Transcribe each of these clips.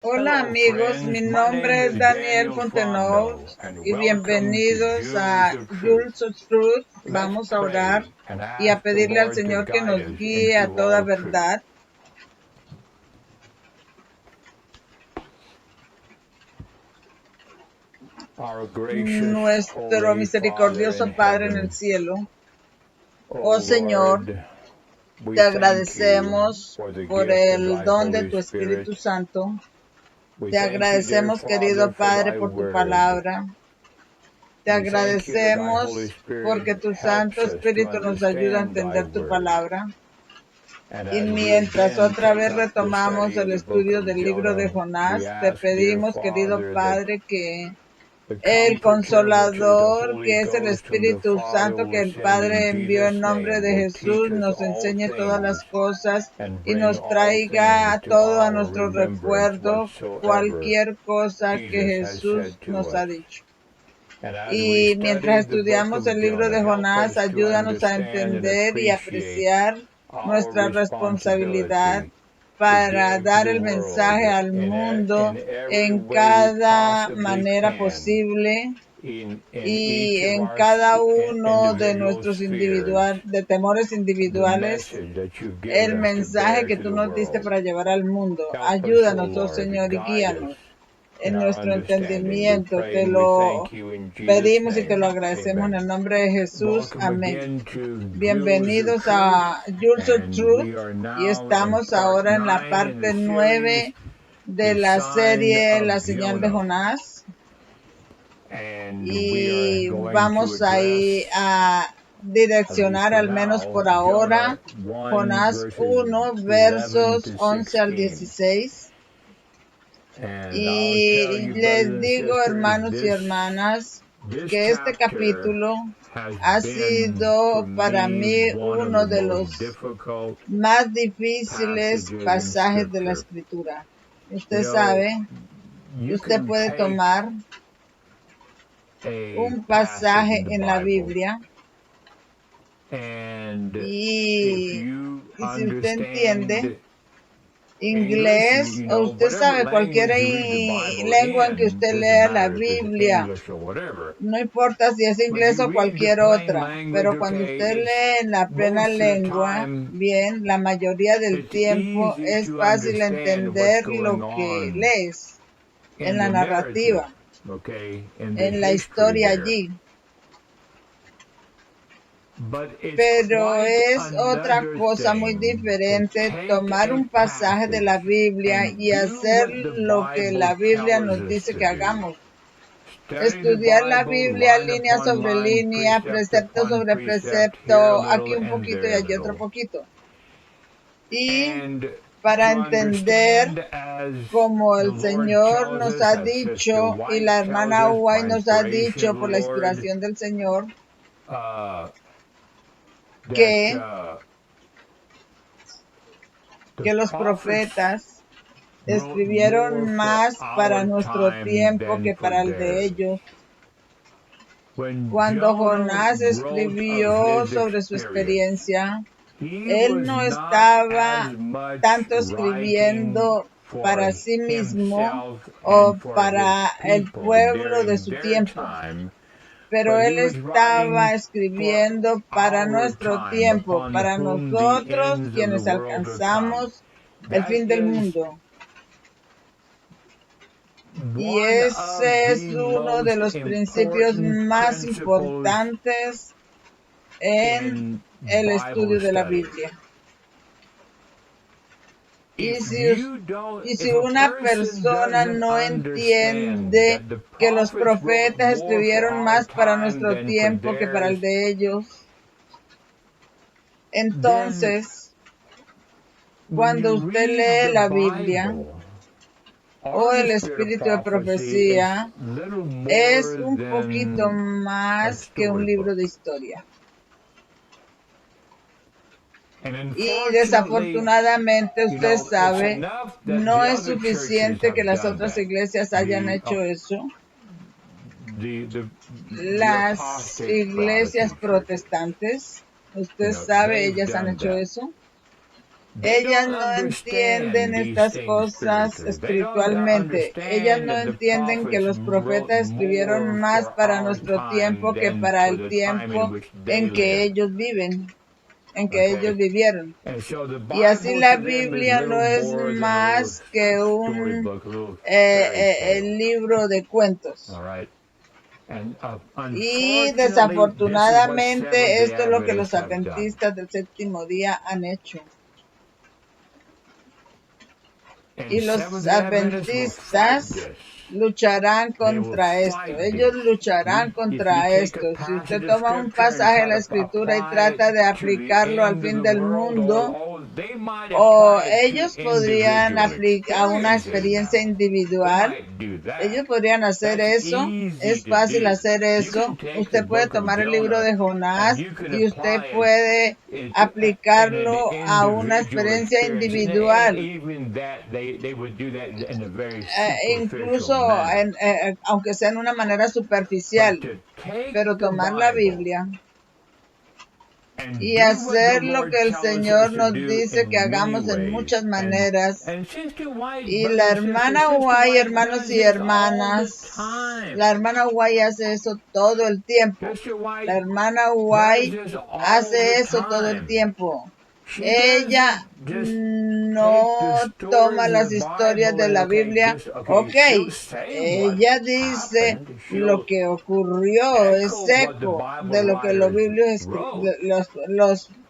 Hola amigos, mi nombre es Daniel Fontenot y bienvenidos a Jules of Truth. Vamos a orar y a pedirle al Señor que nos guíe a toda verdad. Nuestro misericordioso Padre en el cielo, oh Señor, te agradecemos por el don de tu Espíritu Santo. Te agradecemos, querido Padre, por tu palabra. Te agradecemos porque tu Santo Espíritu nos ayuda a entender tu palabra. Y mientras otra vez retomamos el estudio del libro de Jonás, te pedimos, querido Padre, que el Consolador, que es el Espíritu Santo que el Padre envió en nombre de Jesús, nos enseñe todas las cosas y nos traiga todo a nuestro recuerdo, cualquier cosa que Jesús nos ha dicho. Y mientras estudiamos el libro de Jonás, ayúdanos a entender y apreciar nuestra responsabilidad para dar el mensaje al mundo en cada manera posible y en cada uno de nuestros temores individuales, el mensaje que tú nos diste para llevar al mundo. Ayúdanos, oh Señor, y guíanos en nuestro entendimiento. Te lo pedimos y te lo agradecemos en el nombre de Jesús. Amén. Bienvenidos a Jules of Truth y estamos ahora en la parte 9 de la serie La señal de Jonás. Y vamos ahí a direccionar, al menos por ahora, Jonás 1, versos 11 al 16. Y les digo, hermanos y hermanas, que este capítulo ha sido para mí uno de los más difíciles pasajes de la Escritura. Usted sabe, usted puede tomar un pasaje en la Biblia y si usted entiende inglés o usted sabe cualquier lengua en que usted lea la Biblia, no importa si es inglés o cualquier otra, pero cuando usted lee en la plena lengua, bien, la mayoría del tiempo es fácil entender lo que lees en la narrativa, en la historia allí. Pero es otra cosa muy diferente tomar un pasaje de la Biblia y hacer lo que la Biblia nos dice que hagamos. Estudiar la Biblia línea sobre línea, precepto sobre precepto, aquí un poquito y allí otro poquito. Y para entender, como el Señor nos ha dicho y la hermana White nos ha dicho por la inspiración del Señor, que los profetas escribieron más para nuestro tiempo que para el de ellos. Cuando Jonás escribió sobre su experiencia, él no estaba tanto escribiendo para sí mismo o para el pueblo de su tiempo, pero él estaba escribiendo para nuestro tiempo, para nosotros quienes alcanzamos el fin del mundo. Y ese es uno de los principios más importantes en el estudio de la Biblia. Y si una persona no entiende que los profetas escribieron más para nuestro tiempo que para el de ellos, entonces, cuando usted lee la Biblia o el espíritu de profecía, es un poquito más que un libro de historia. Y desafortunadamente usted sabe, no es suficiente que las otras iglesias hayan hecho eso. Las iglesias protestantes, usted sabe, ellas han hecho eso. Ellas no entienden estas cosas espiritualmente. Ellas no entienden que los profetas escribieron más para nuestro tiempo que para el tiempo en que ellos viven, en que ellos vivieron. Y así la Biblia no es más que el libro de cuentos. Y desafortunadamente esto es lo que los adventistas del séptimo día han hecho. Y los adventistas lucharán contra esto. Ellos lucharán contra esto. Si usted toma un pasaje de la Escritura y trata de aplicarlo al fin del mundo, o ellos podrían aplicar a una experiencia individual. Ellos podrían hacer eso. Es fácil hacer eso. Usted puede tomar el libro de Jonás y usted puede aplicarlo a una experiencia individual. Incluso aunque sea en una manera superficial, pero tomar la Biblia y hacer lo que el Señor nos dice que hagamos en muchas maneras. Y la hermana White, hermanos y hermanas, la hermana White hace eso todo el tiempo. La hermana White hace eso todo el tiempo. Ella no toma las historias de la Biblia. Ok, ella dice lo que ocurrió, es eco de lo que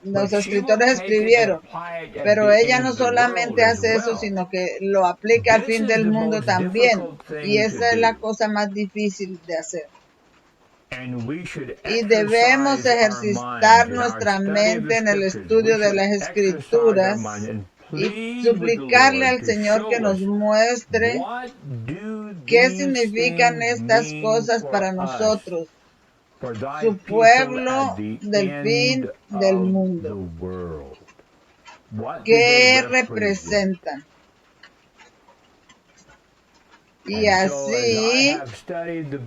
los escritores escribieron. Pero ella no solamente hace eso, sino que lo aplica al fin del mundo también. Y esa es la cosa más difícil de hacer. Y debemos ejercitar nuestra mente en el estudio de las Escrituras y suplicarle al Señor que nos muestre qué significan estas cosas para nosotros, su pueblo del fin del mundo. ¿Qué representan? Y así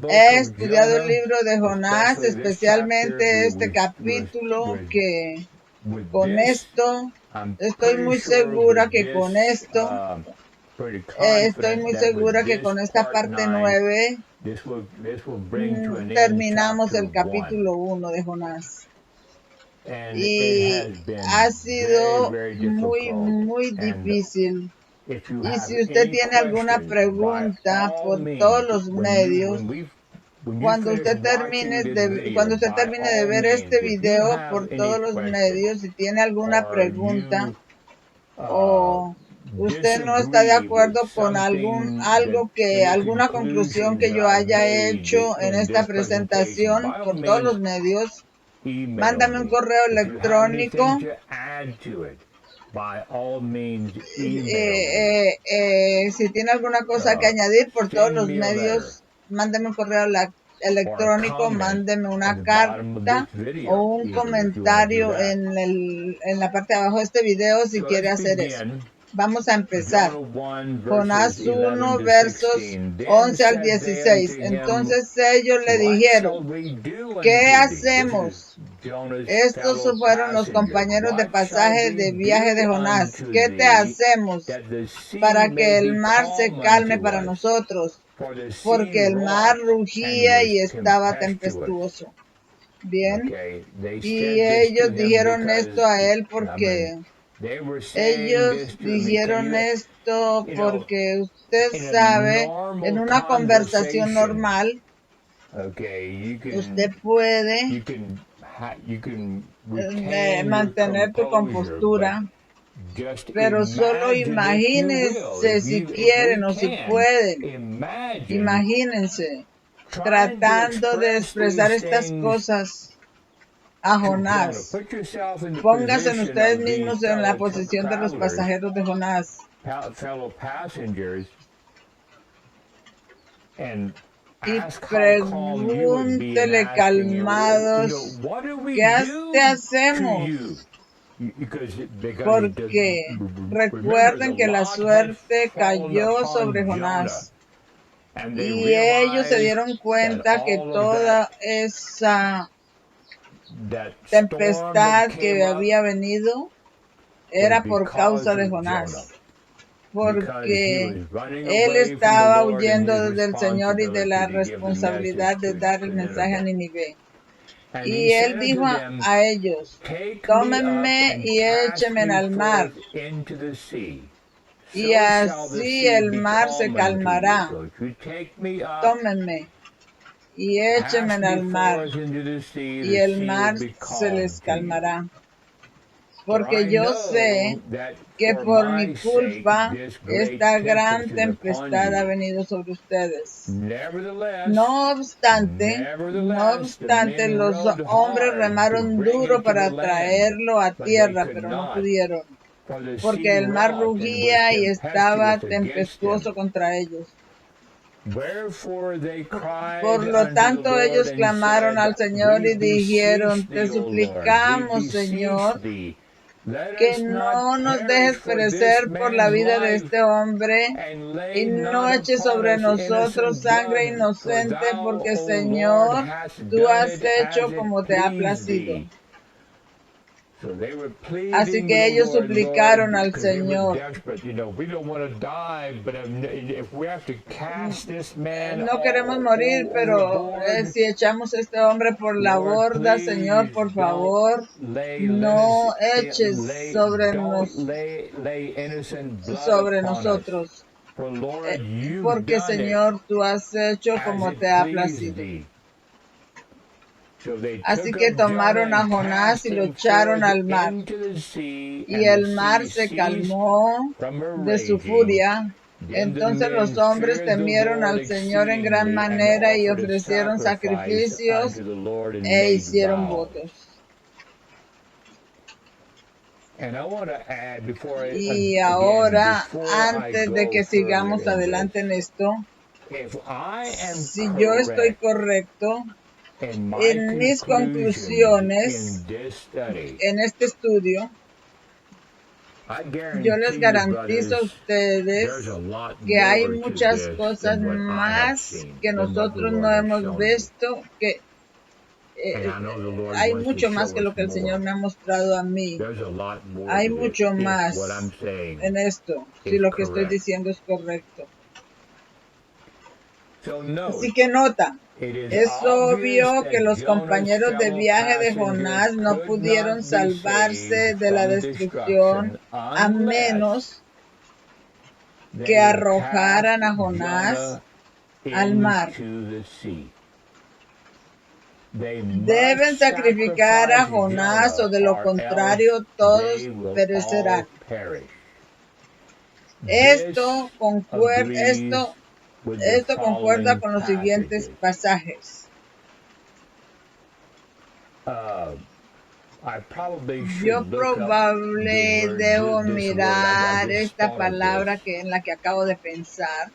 he estudiado el libro de Jonás, especialmente este capítulo, que con esto estoy muy segura que con esto, estoy muy segura que con esta parte 9 terminamos el capítulo 1 de Jonás. Y ha sido muy difícil. Y si usted tiene alguna pregunta por todos los medios, cuando usted termine de ver este video por todos los medios, si tiene alguna pregunta o usted no está de acuerdo con alguna conclusión que yo haya hecho en esta presentación por todos los medios, mándame un correo electrónico. Si tiene alguna cosa que añadir por todos los medios, mándeme un correo electrónico, mándeme una carta o un comentario en la parte de abajo de este video si quiere hacer eso. Vamos a empezar. Jonás 1, versos 11 al 16. Entonces ellos le dijeron, ¿qué hacemos? Estos fueron los compañeros de pasaje de viaje de Jonás. ¿Qué te hacemos para que el mar se calme para nosotros? Porque el mar rugía y estaba tempestuoso. Bien. Y ellos dijeron esto a él porque usted sabe, en una conversación normal, usted puede mantener tu compostura, pero solo imagínense si quieren o si pueden, imagínense tratando de expresar estas cosas a Jonás. Pónganse ustedes mismos en la posición de los pasajeros de Jonás. Y pregúntele calmados, ¿qué te hacemos? Porque recuerden que la suerte cayó sobre Jonás. Y ellos se dieron cuenta que toda esa tempestad que había venido era por causa de Jonás, porque él estaba huyendo del Señor y de la responsabilidad de dar el mensaje a Nínive. Y él dijo a ellos, tómenme y échenme al mar, y así el mar se calmará. Tómenme y échenme al mar, y el mar se les calmará. Porque yo sé que por mi culpa esta gran tempestad ha venido sobre ustedes. No obstante, los hombres remaron duro para traerlo a tierra, pero no pudieron, porque el mar rugía y estaba tempestuoso contra ellos. Por lo tanto, ellos clamaron al Señor y dijeron, te suplicamos, Señor, que no nos dejes perecer por la vida de este hombre y no eches sobre nosotros sangre inocente, porque, Señor, tú has hecho como te ha placido. Así que ellos suplicaron al Señor. No queremos morir, pero si echamos a este hombre por la borda, Señor, por favor, no eches sobre nosotros. Porque, Señor, tú has hecho como te ha placido. Así que tomaron a Jonás y lo echaron al mar, y el mar se calmó de su furia. Entonces los hombres temieron al Señor en gran manera y ofrecieron sacrificios e hicieron votos. Y ahora, antes de que sigamos adelante en esto, si yo estoy correcto en mis conclusiones en este estudio, yo les garantizo a ustedes que hay muchas cosas más que nosotros no hemos visto, que hay mucho más que lo que el Señor me ha mostrado a mí. Hay mucho más en esto, si lo que estoy diciendo es correcto. Así que nota, es obvio que los compañeros de viaje de Jonás no pudieron salvarse de la destrucción a menos que arrojaran a Jonás al mar. Deben sacrificar a Jonás o de lo contrario todos perecerán. Esto concuerda con los siguientes pasajes. Yo probablemente debo mirar esta palabra en la que acabo de pensar,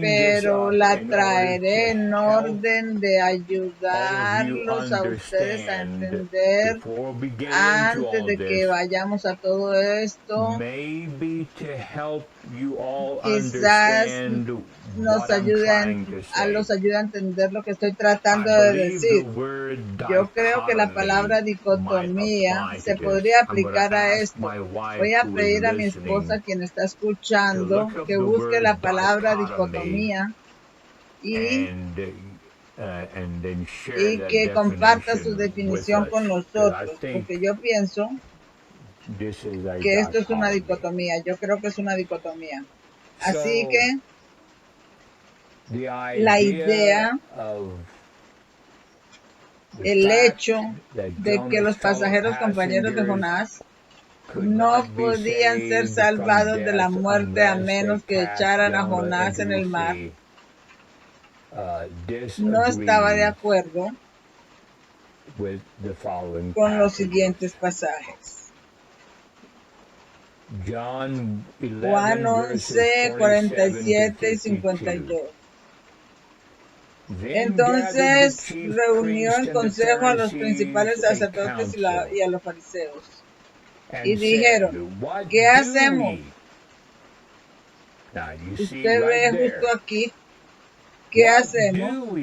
pero la traeré en orden de ayudarlos a ustedes a entender antes de que vayamos a todo esto. Quizás los ayude a entender lo que estoy tratando de decir. Yo creo que la palabra dicotomía se podría aplicar a esto. Voy a pedir a mi esposa, quien está escuchando, que busque la palabra dicotomía y que comparta su definición con nosotros, porque yo pienso que esto es una dicotomía. Yo creo que es una dicotomía. Así que la idea, el hecho de que los pasajeros compañeros de Jonás no podían ser salvados de la muerte a menos que echaran a Jonás en el mar, no estaba de acuerdo con los siguientes pasajes. Juan 11, 47 y 52. Entonces reunió en consejo a los principales sacerdotes y a los fariseos, y dijeron, ¿qué hacemos? Usted ve justo aquí, ¿qué hacemos?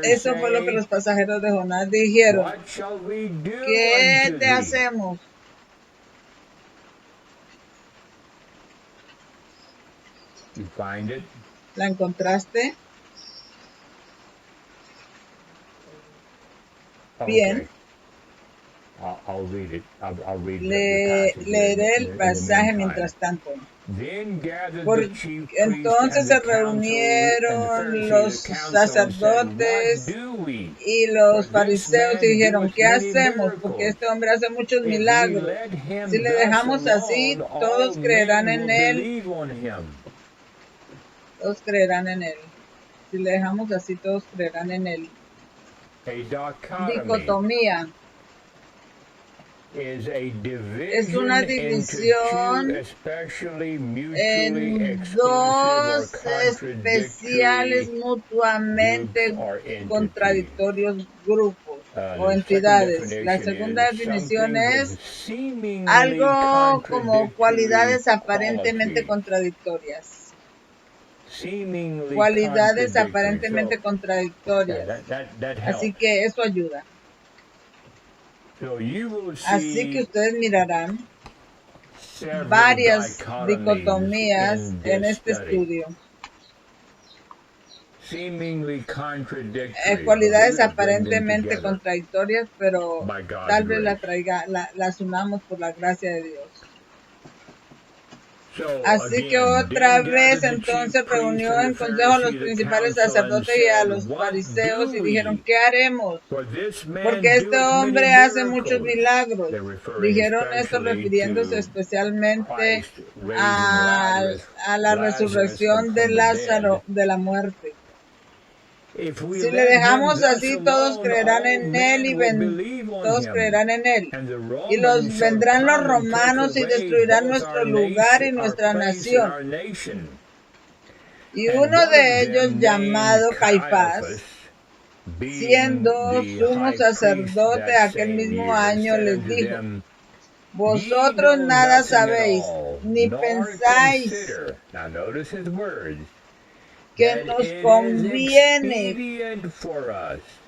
Eso fue lo que los pasajeros de Jonás dijeron. ¿Qué te hacemos? ¿La encontraste? Bien. Leeré el pasaje mientras tanto. Entonces se reunieron los sacerdotes y los fariseos y dijeron, ¿qué hacemos? Porque este hombre hace muchos milagros. Si le dejamos así, todos creerán en él. Todos creerán en él. Si le dejamos así, todos creerán en él. Dicotomía. Es una división en dos especiales mutuamente contradictorios grupos o entidades. La segunda definición es algo como cualidades aparentemente contradictorias. Cualidades aparentemente contradictorias. Así que eso ayuda. Así que ustedes mirarán varias dicotomías en este estudio. Cualidades aparentemente contradictorias, pero tal vez las unamos por la gracia de Dios. Así que otra vez entonces reunió en consejo a los principales sacerdotes y a los fariseos y dijeron, ¿qué haremos? Porque este hombre hace muchos milagros. Dijeron esto refiriéndose especialmente a la resurrección de Lázaro de la muerte. Si le dejamos así, todos creerán en él todos creerán en él. Y vendrán los romanos y destruirán nuestro lugar y nuestra nación. Y uno de ellos, llamado Caifás, siendo sumo sacerdote aquel mismo año, les dijo, vosotros nada sabéis, ni pensáis que nos conviene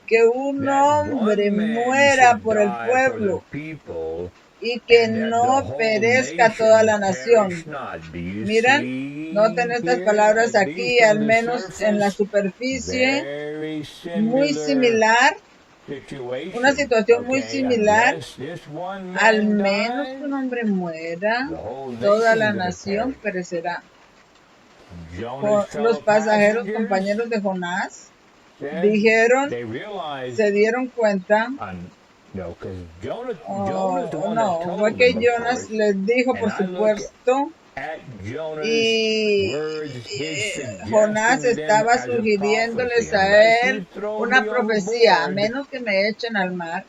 que un hombre muera por el pueblo y que no perezca toda la nación. Miren, noten estas palabras aquí, al menos en la superficie, muy similar, una situación muy similar. Al menos que un hombre muera, toda la nación perecerá. Los pasajeros, compañeros de Jonás, se dieron cuenta. Fue que Jonas les dijo, por supuesto, y Jonás estaba sugiriéndoles a él una profecía, a menos que me echen al mar,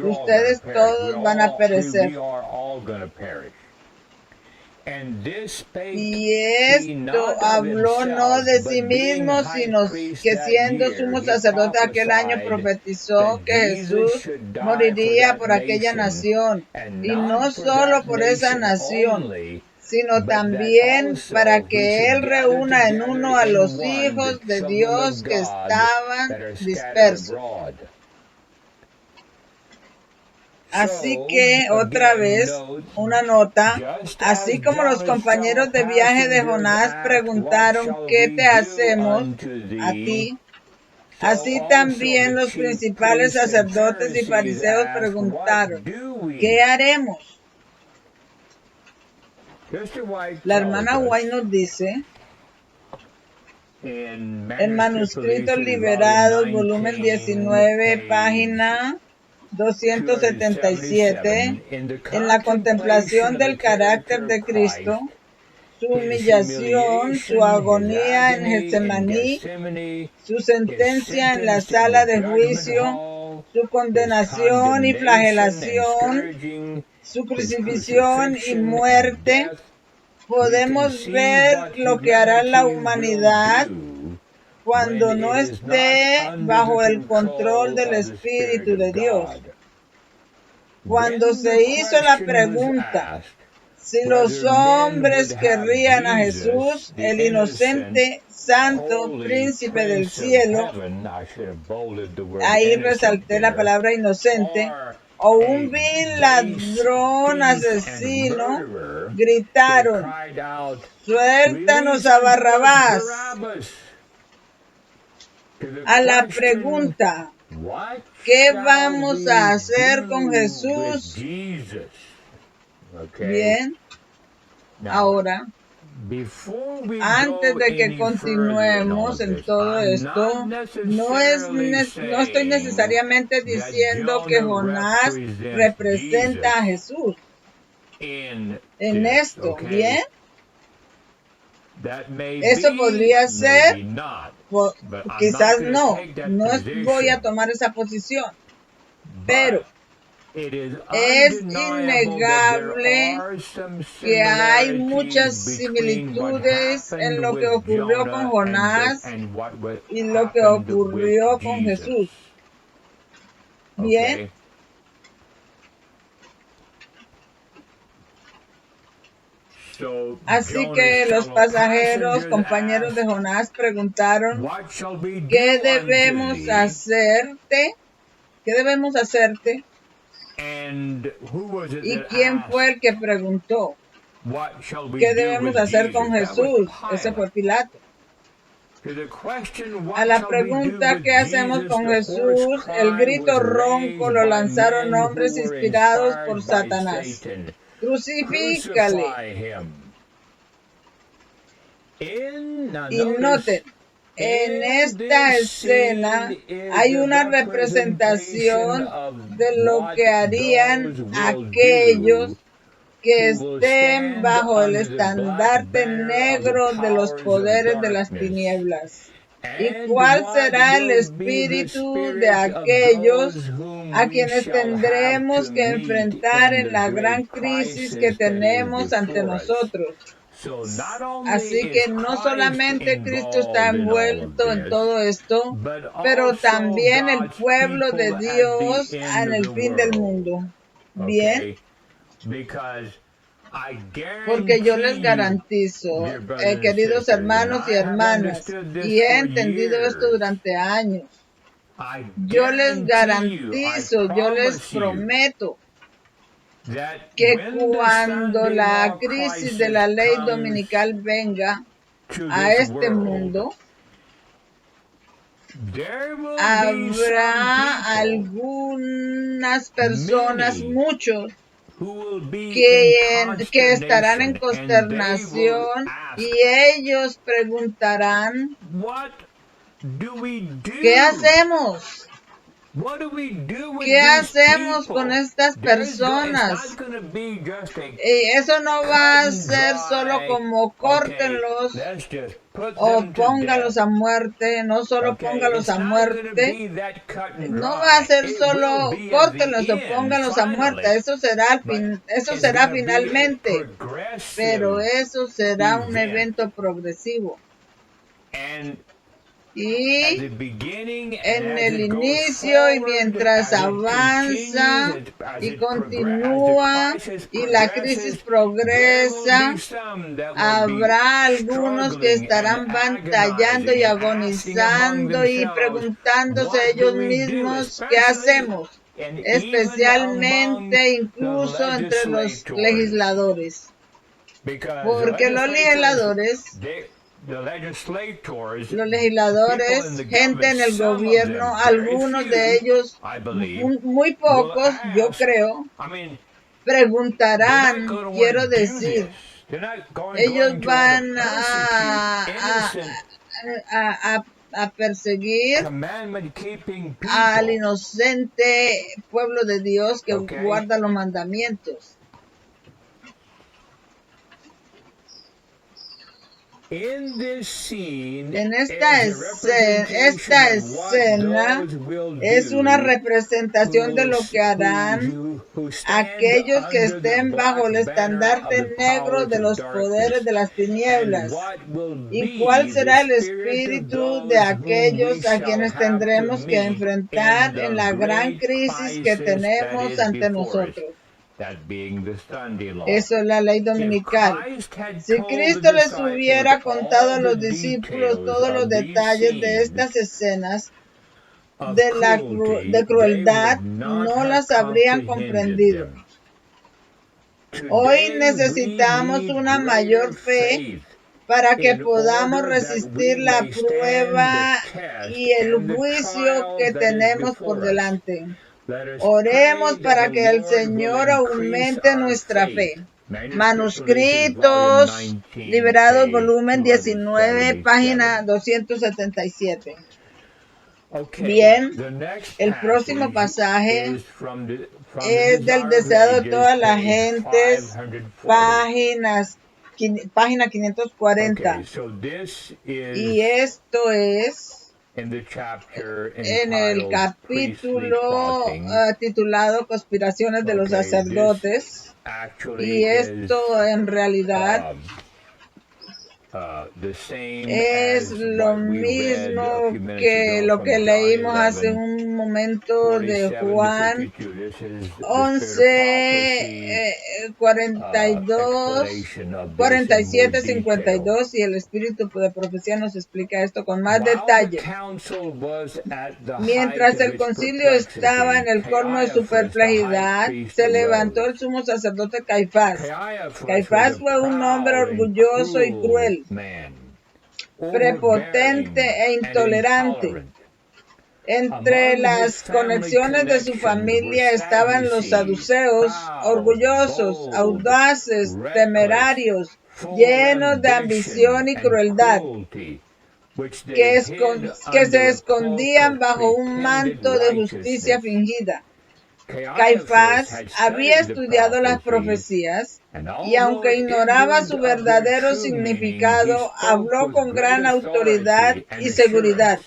ustedes todos van a perecer. Y esto habló no de sí mismo, sino que siendo sumo sacerdote aquel año profetizó que Jesús moriría por aquella nación, y no solo por esa nación, sino también para que Él reúna en uno a los hijos de Dios que estaban dispersos. Así que, otra vez, una nota, así como los compañeros de viaje de Jonás preguntaron, ¿qué te hacemos a ti? Así también los principales sacerdotes y fariseos preguntaron, ¿qué haremos? La hermana White nos dice, en Manuscritos Liberados, volumen 19, página 277, en la contemplación del carácter de Cristo, su humillación, su agonía en Getsemaní, su sentencia en la sala de juicio, su condenación y flagelación, su crucifixión y muerte, podemos ver lo que hará la humanidad cuando no esté bajo el control del Espíritu de Dios. Cuando se hizo la pregunta, Si los hombres querrían a Jesús, el inocente, santo, príncipe del cielo, ahí resalté la palabra inocente, o un vil ladrón asesino, gritaron, suéltanos a Barrabás. A la pregunta, ¿qué vamos a hacer con Jesús? Bien, ahora, antes de que continuemos en todo esto, no estoy necesariamente diciendo que Jonás representa a Jesús en esto, ¿bien? Eso podría ser, quizás no voy a tomar esa posición, pero es innegable que hay muchas similitudes en lo que ocurrió con Jonás y lo que ocurrió con Jesús. Bien. Así que los pasajeros, compañeros de Jonás, preguntaron, ¿qué debemos hacerte? ¿Qué debemos hacerte? ¿Y quién fue el que preguntó? ¿Qué debemos hacer con Jesús? Ese fue Pilato. A la pregunta ¿qué hacemos con Jesús? El grito ronco lo lanzaron hombres inspirados por Satanás. Crucifícale. Y noten, en esta escena hay una representación de lo que harían aquellos que estén bajo el estandarte negro de los poderes de las tinieblas. ¿Y cuál será el espíritu de aquellos a quienes tendremos que enfrentar en la gran crisis que tenemos ante nosotros? Así que no solamente Cristo está envuelto en todo esto, pero también el pueblo de Dios en el fin del mundo. Bien. Porque yo les garantizo, queridos hermanos y hermanas, y he entendido esto durante años, yo les garantizo, yo les prometo que cuando la crisis de la ley dominical venga a este mundo, habrá algunas personas, muchos, que estarán en consternación y ellos preguntarán, ¿qué hacemos? ¿Qué hacemos con estas personas? Y eso no va a ser solo como córtenlos o póngalos a muerte, no solo póngalos a muerte, no va a ser solo córtenlos o póngalos a muerte, eso será finalmente, pero eso será un evento progresivo. Y en el inicio y mientras avanza y continúa y la crisis progresa, habrá algunos que estarán batallando y agonizando y preguntándose ellos mismos qué hacemos, especialmente incluso entre los legisladores. Porque los legisladores, gente en el gobierno, algunos de ellos, muy pocos, yo creo, preguntarán, quiero decir, ellos van a perseguir al inocente pueblo de Dios que guarda los mandamientos. En esta escena es una representación de lo que harán aquellos que estén bajo el estandarte negro de los poderes de las tinieblas. ¿Y cuál será el espíritu de aquellos a quienes tendremos que enfrentar en la gran crisis que tenemos ante nosotros? Eso es la ley dominical. Si Cristo les hubiera contado a los discípulos todos los detalles de estas escenas de crueldad, no las habrían comprendido. Hoy necesitamos una mayor fe para que podamos resistir la prueba y el juicio que tenemos por delante. Oremos para que el Señor aumente nuestra fe. Manuscritos Liberados, volumen 19, página 277. Bien, el próximo pasaje es del deseado de todas las gentes, página 540. Y esto es en el capítulo titulado Conspiraciones de los sacerdotes. Y esto en realidad es lo mismo que lo que leímos hace un momento de Juan 11, 42, 47, 52, y el Espíritu de Profecía nos explica esto con más detalle. Mientras el concilio estaba en el colmo de su perplejidad, se levantó el sumo sacerdote Caifás. Caifás fue un hombre orgulloso y cruel, prepotente e intolerante. Entre las conexiones de su familia estaban los saduceos, orgullosos, audaces, temerarios, llenos de ambición y crueldad, que se escondían bajo un manto de justicia fingida. Caifás había estudiado las profecías y, aunque ignoraba su verdadero significado, habló con gran autoridad y seguridad.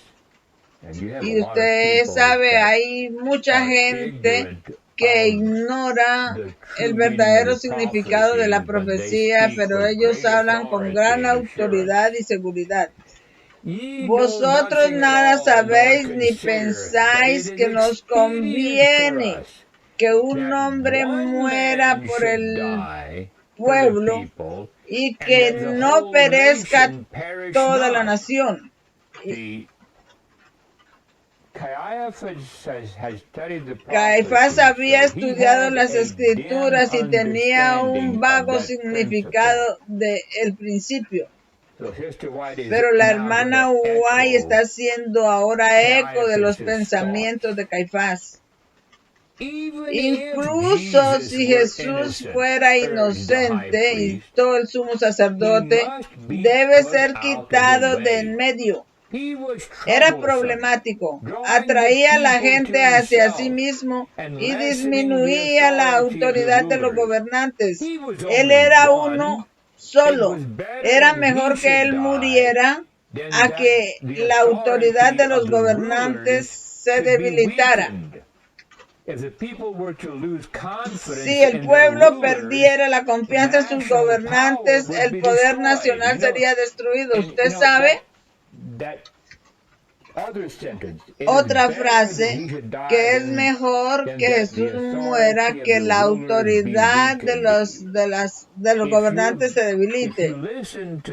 Y usted sabe, hay mucha gente que ignora el verdadero significado de la profecía, pero ellos hablan con gran autoridad y seguridad. Vosotros nada sabéis ni pensáis que nos conviene que un hombre muera por el pueblo y que no perezca toda la nación. Caifás había estudiado las Escrituras y tenía un vago significado del principio. Pero la hermana White está haciendo ahora eco de los pensamientos de Caifás. Incluso si Jesús fuera inocente y todo el sumo sacerdote, debe ser quitado de en medio. Era problemático, atraía a la gente hacia sí mismo y disminuía la autoridad de los gobernantes. Él era uno solo. Era mejor que él muriera a que la autoridad de los gobernantes se debilitara. Si el pueblo perdiera la confianza en sus gobernantes, el poder nacional sería destruido. ¿Usted sabe? Otra frase, que es mejor que Jesús muera que la autoridad de los gobernantes se debilite.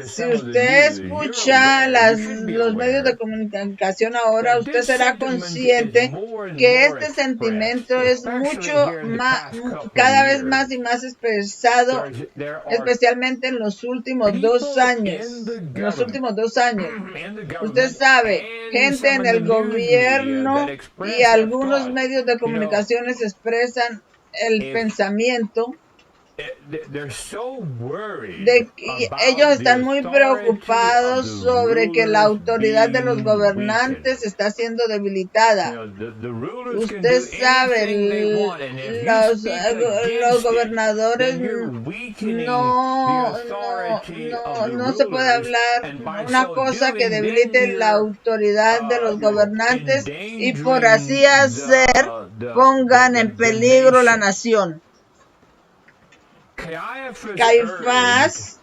Si usted escucha los medios de comunicación ahora, usted será consciente que este sentimiento es mucho más, cada vez más y más expresado, especialmente en los últimos 2 años. Usted sabe, gente en el gobierno y algunos medios de comunicaciones expresan el pensamiento de que ellos están muy preocupados sobre que la autoridad de los gobernantes está siendo debilitada. Usted sabe, los gobernadores no se puede hablar una cosa que debilite la autoridad de los gobernantes y por así hacer pongan en peligro la nación. Caifás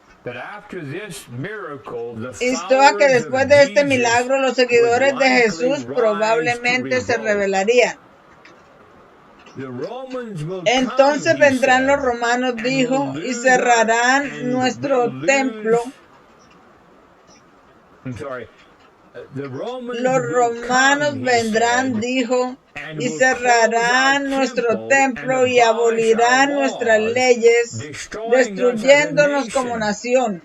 instó a que después de este milagro los seguidores de Jesús probablemente se rebelarían. Entonces vendrán los romanos, dijo, y cerrarán nuestro templo. Los romanos vendrán, dijo, y cerrarán nuestro templo y abolirán nuestras leyes, destruyéndonos como nación.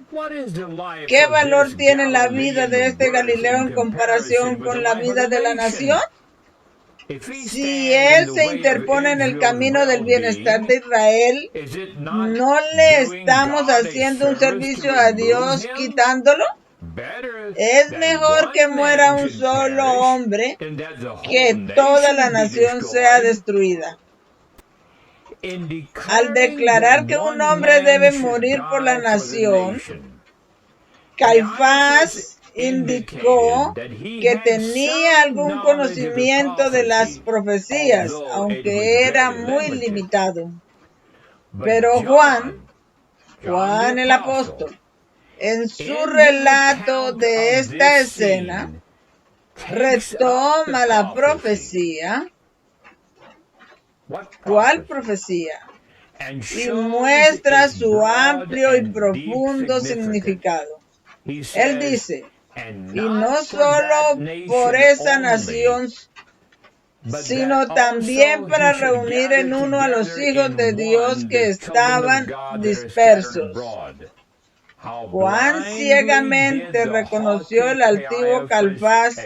¿Qué valor tiene la vida de este Galileo en comparación con la vida de la nación? Si él se interpone en el camino del bienestar de Israel, ¿no le estamos haciendo un servicio a Dios quitándolo? Es mejor que muera un solo hombre que toda la nación sea destruida. Al declarar que un hombre debe morir por la nación, Caifás indicó que tenía algún conocimiento de las profecías, aunque era muy limitado. Pero Juan el apóstol, en su relato de esta escena, retoma la profecía. ¿Cuál profecía? Y muestra su amplio y profundo significado. Él dice, y no solo por esa nación, sino también para reunir en uno a los hijos de Dios que estaban dispersos. Cuán ciegamente reconoció el altivo Caifás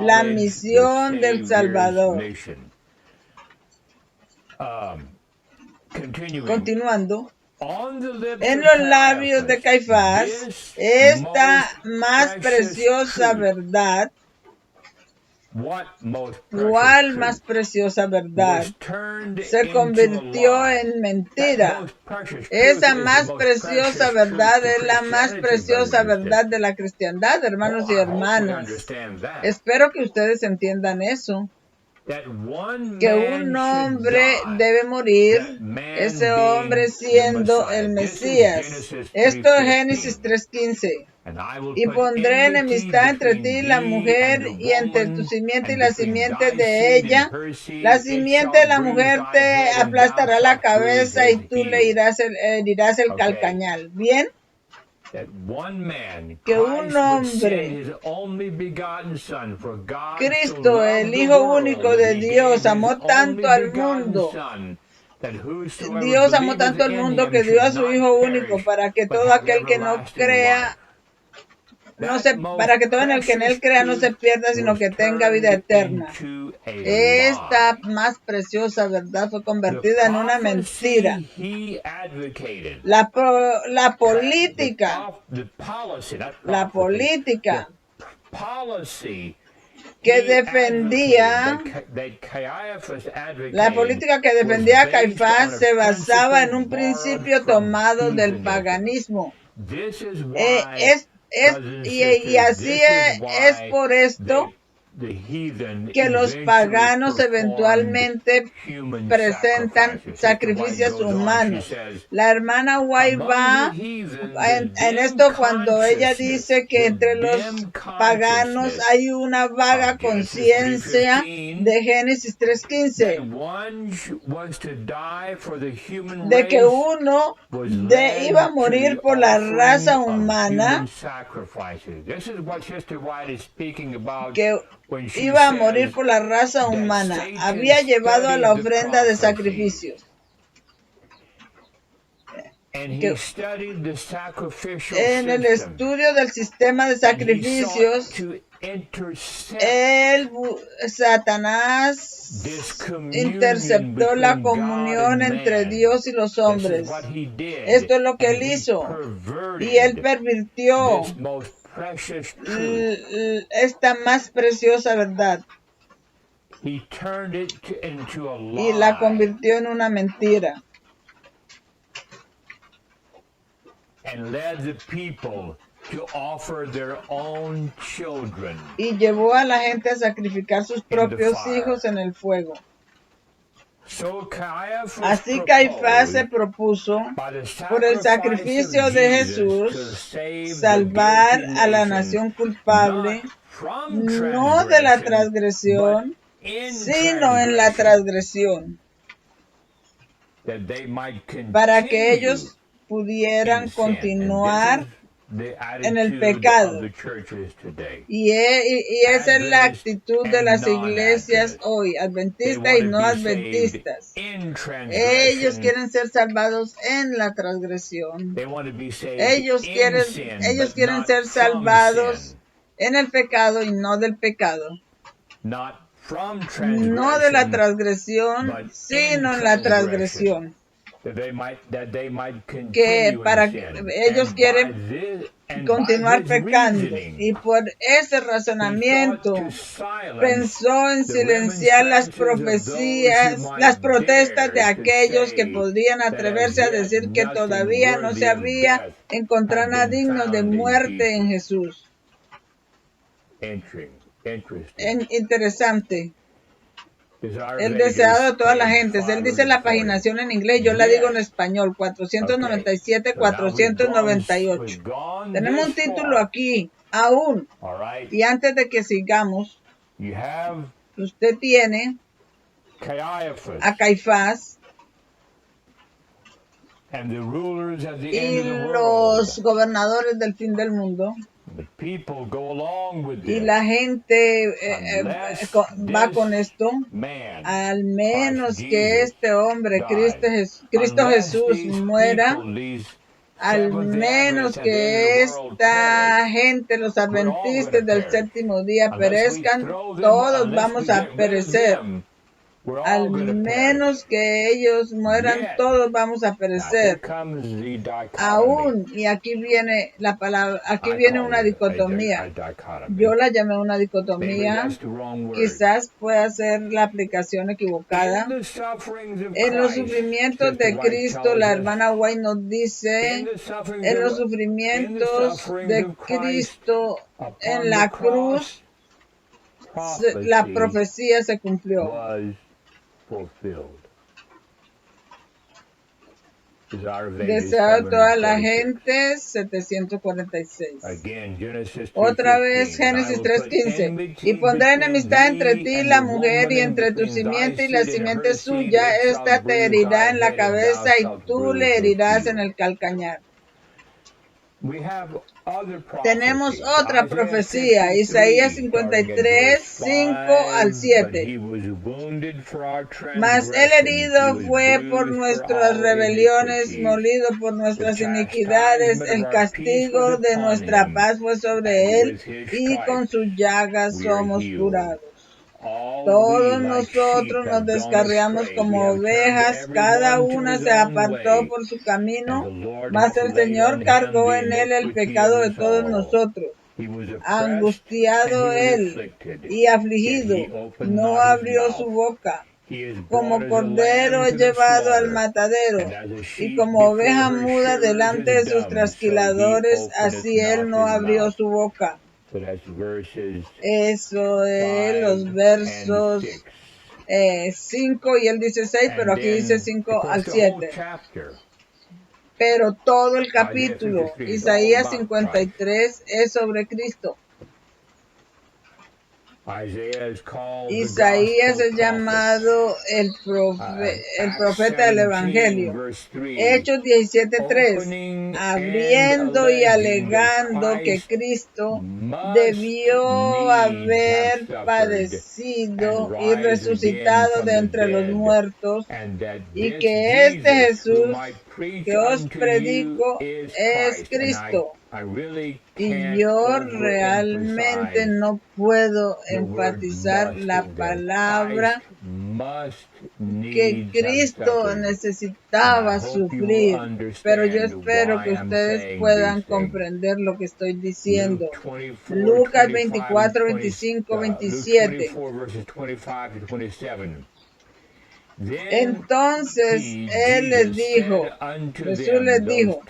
la misión del Salvador. Continuando, en los labios de Caifás, esta más preciosa verdad, ¿cuál más preciosa verdad? Se convirtió en mentira. Esa más preciosa verdad es la más preciosa verdad de la cristiandad, hermanos y hermanas. Espero que ustedes entiendan eso. Que un hombre debe morir, ese hombre siendo el Mesías. Esto es Génesis 3:15. Y pondré enemistad entre ti y la mujer, y entre tu simiente y la simiente de ella. La simiente de la mujer te aplastará la cabeza y tú le herirás el calcañal. ¿Bien? Que un hombre, Cristo, el Hijo único de Dios, amó tanto al mundo. Dios amó tanto al mundo que dio a su Hijo único para que todo aquel que no crea, para que todo en el que en él crea no se pierda, sino que tenga vida eterna. Esta más preciosa verdad fue convertida en una mentira. La política que defendía a Caifás se basaba en un principio tomado del paganismo. Y así es por esto que los paganos eventualmente presentan sacrificios humanos. La hermana White va en esto cuando ella dice que entre los paganos hay una vaga conciencia de Génesis 3:15 de que uno iba a morir por la raza humana, que iba a morir por la raza humana, había llevado a la ofrenda de sacrificios. En el estudio del sistema de sacrificios, Satanás interceptó la comunión entre Dios y los hombres. Esto es lo que él hizo. Y él pervirtió esta más preciosa verdad y la convirtió en una mentira. Y llevó a la gente a sacrificar sus propios hijos en el fuego. Así Caifás se propuso, por el sacrificio de Jesús, salvar a la nación culpable, no de la transgresión, sino en la transgresión. para que ellos pudieran continuar en el pecado. Y esa es la actitud de las iglesias hoy, adventistas y no adventistas. Ellos quieren ser salvados en la transgresión. Ellos quieren ser salvados en el pecado y no del pecado. No de la transgresión, sino en la transgresión. Que para que ellos quieren continuar pecando, y por ese razonamiento pensó en silenciar las profecías, las protestas de aquellos que podrían atreverse a decir que todavía no se había encontrado nada digno de muerte en Jesús. Interesante. El deseado de toda la gente. Él dice la paginación en inglés, yo la digo en español, 497, 498. Tenemos un título aquí, aún. Y antes de que sigamos, usted tiene a Caifás y los gobernadores del fin del mundo. Y la gente va con esto, al menos que este hombre, Cristo Jesús, muera, al menos que esta gente, los adventistas del séptimo día, perezcan, todos vamos a perecer. Al menos que ellos mueran, todos vamos a perecer. Aún, y aquí viene la palabra, aquí viene una dicotomía. Yo la llamé una dicotomía. Quizás pueda ser la aplicación equivocada. En los sufrimientos de Cristo, la hermana White nos dice, en los sufrimientos de Cristo en la cruz, la profecía se cumplió. Deseado de toda la gente, 746. Otra vez Génesis 3:15. Y pondré enemistad entre ti y la mujer, y entre tu simiente y la simiente suya. Esta te herirá en la cabeza y tú le herirás en el calcañar. Tenemos otra profecía, Isaías 53, 5 al 7. Mas el herido fue por nuestras rebeliones, molido por nuestras iniquidades, el castigo de nuestra paz fue sobre él, y con sus llagas somos curados. Todos nosotros nos descarriamos como ovejas, cada una se apartó por su camino, mas el Señor cargó en él el pecado de todos nosotros. Angustiado él y afligido, no abrió su boca. Como cordero llevado al matadero, y como oveja muda delante de sus trasquiladores, así él no abrió su boca. Eso es los versos 5 y él dice 6, pero aquí dice 5 al 7. Pero todo el capítulo, Isaías 53, es sobre Cristo. Isaías es llamado el profeta del Evangelio. Hechos 17:3, abriendo y alegando que Cristo debió haber padecido y resucitado de entre los muertos, y que este Jesús que os predico es Cristo. Y yo realmente no puedo enfatizar la palabra que Cristo necesitaba sufrir, pero yo espero que ustedes puedan comprender lo que estoy diciendo. Lucas 24, 25, 27. Entonces él les dijo, Jesús les dijo,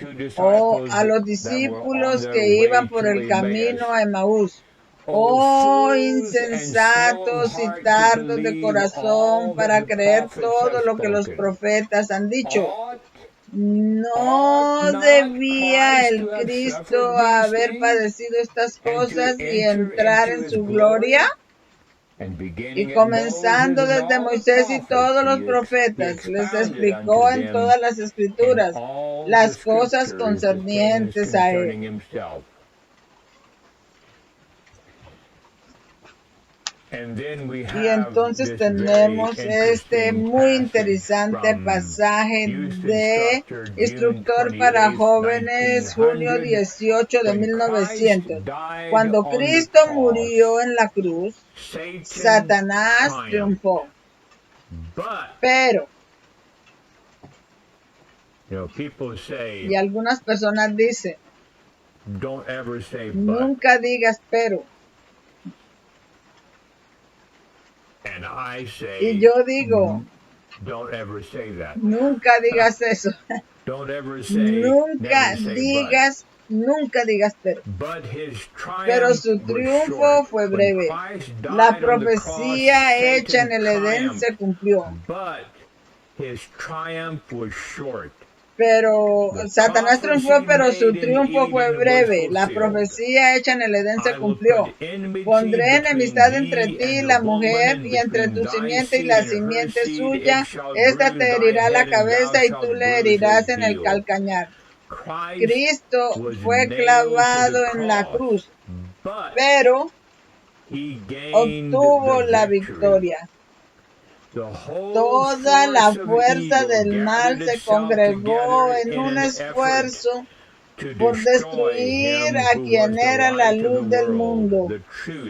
a los discípulos que iban por el camino a Emaús, oh insensatos y tardos de corazón para creer todo lo que los profetas han dicho. ¿No debía el Cristo haber padecido estas cosas y entrar en su gloria? Y comenzando desde Moisés y todos los profetas, les explicó en todas las escrituras las cosas concernientes a él. Y entonces tenemos este muy interesante pasaje de Instructor para Jóvenes, junio 18 de 1900. Cuando Cristo murió en la cruz, Satanás triunfó. Pero, y algunas personas dicen, nunca digas pero. Y yo digo, nunca digas eso. Nunca digas pero. Pero su triunfo fue breve. La profecía hecha en el Edén se cumplió. Pero Satanás triunfó, pero su triunfo fue breve. La profecía hecha en el Edén se cumplió. Pondré enemistad entre ti y la mujer, y entre tu simiente y la simiente suya. Esta te herirá la cabeza y tú le herirás en el calcañar. Cristo fue clavado en la cruz, pero obtuvo la victoria. Toda la fuerza del mal se congregó en un esfuerzo por destruir a quien era la luz del mundo,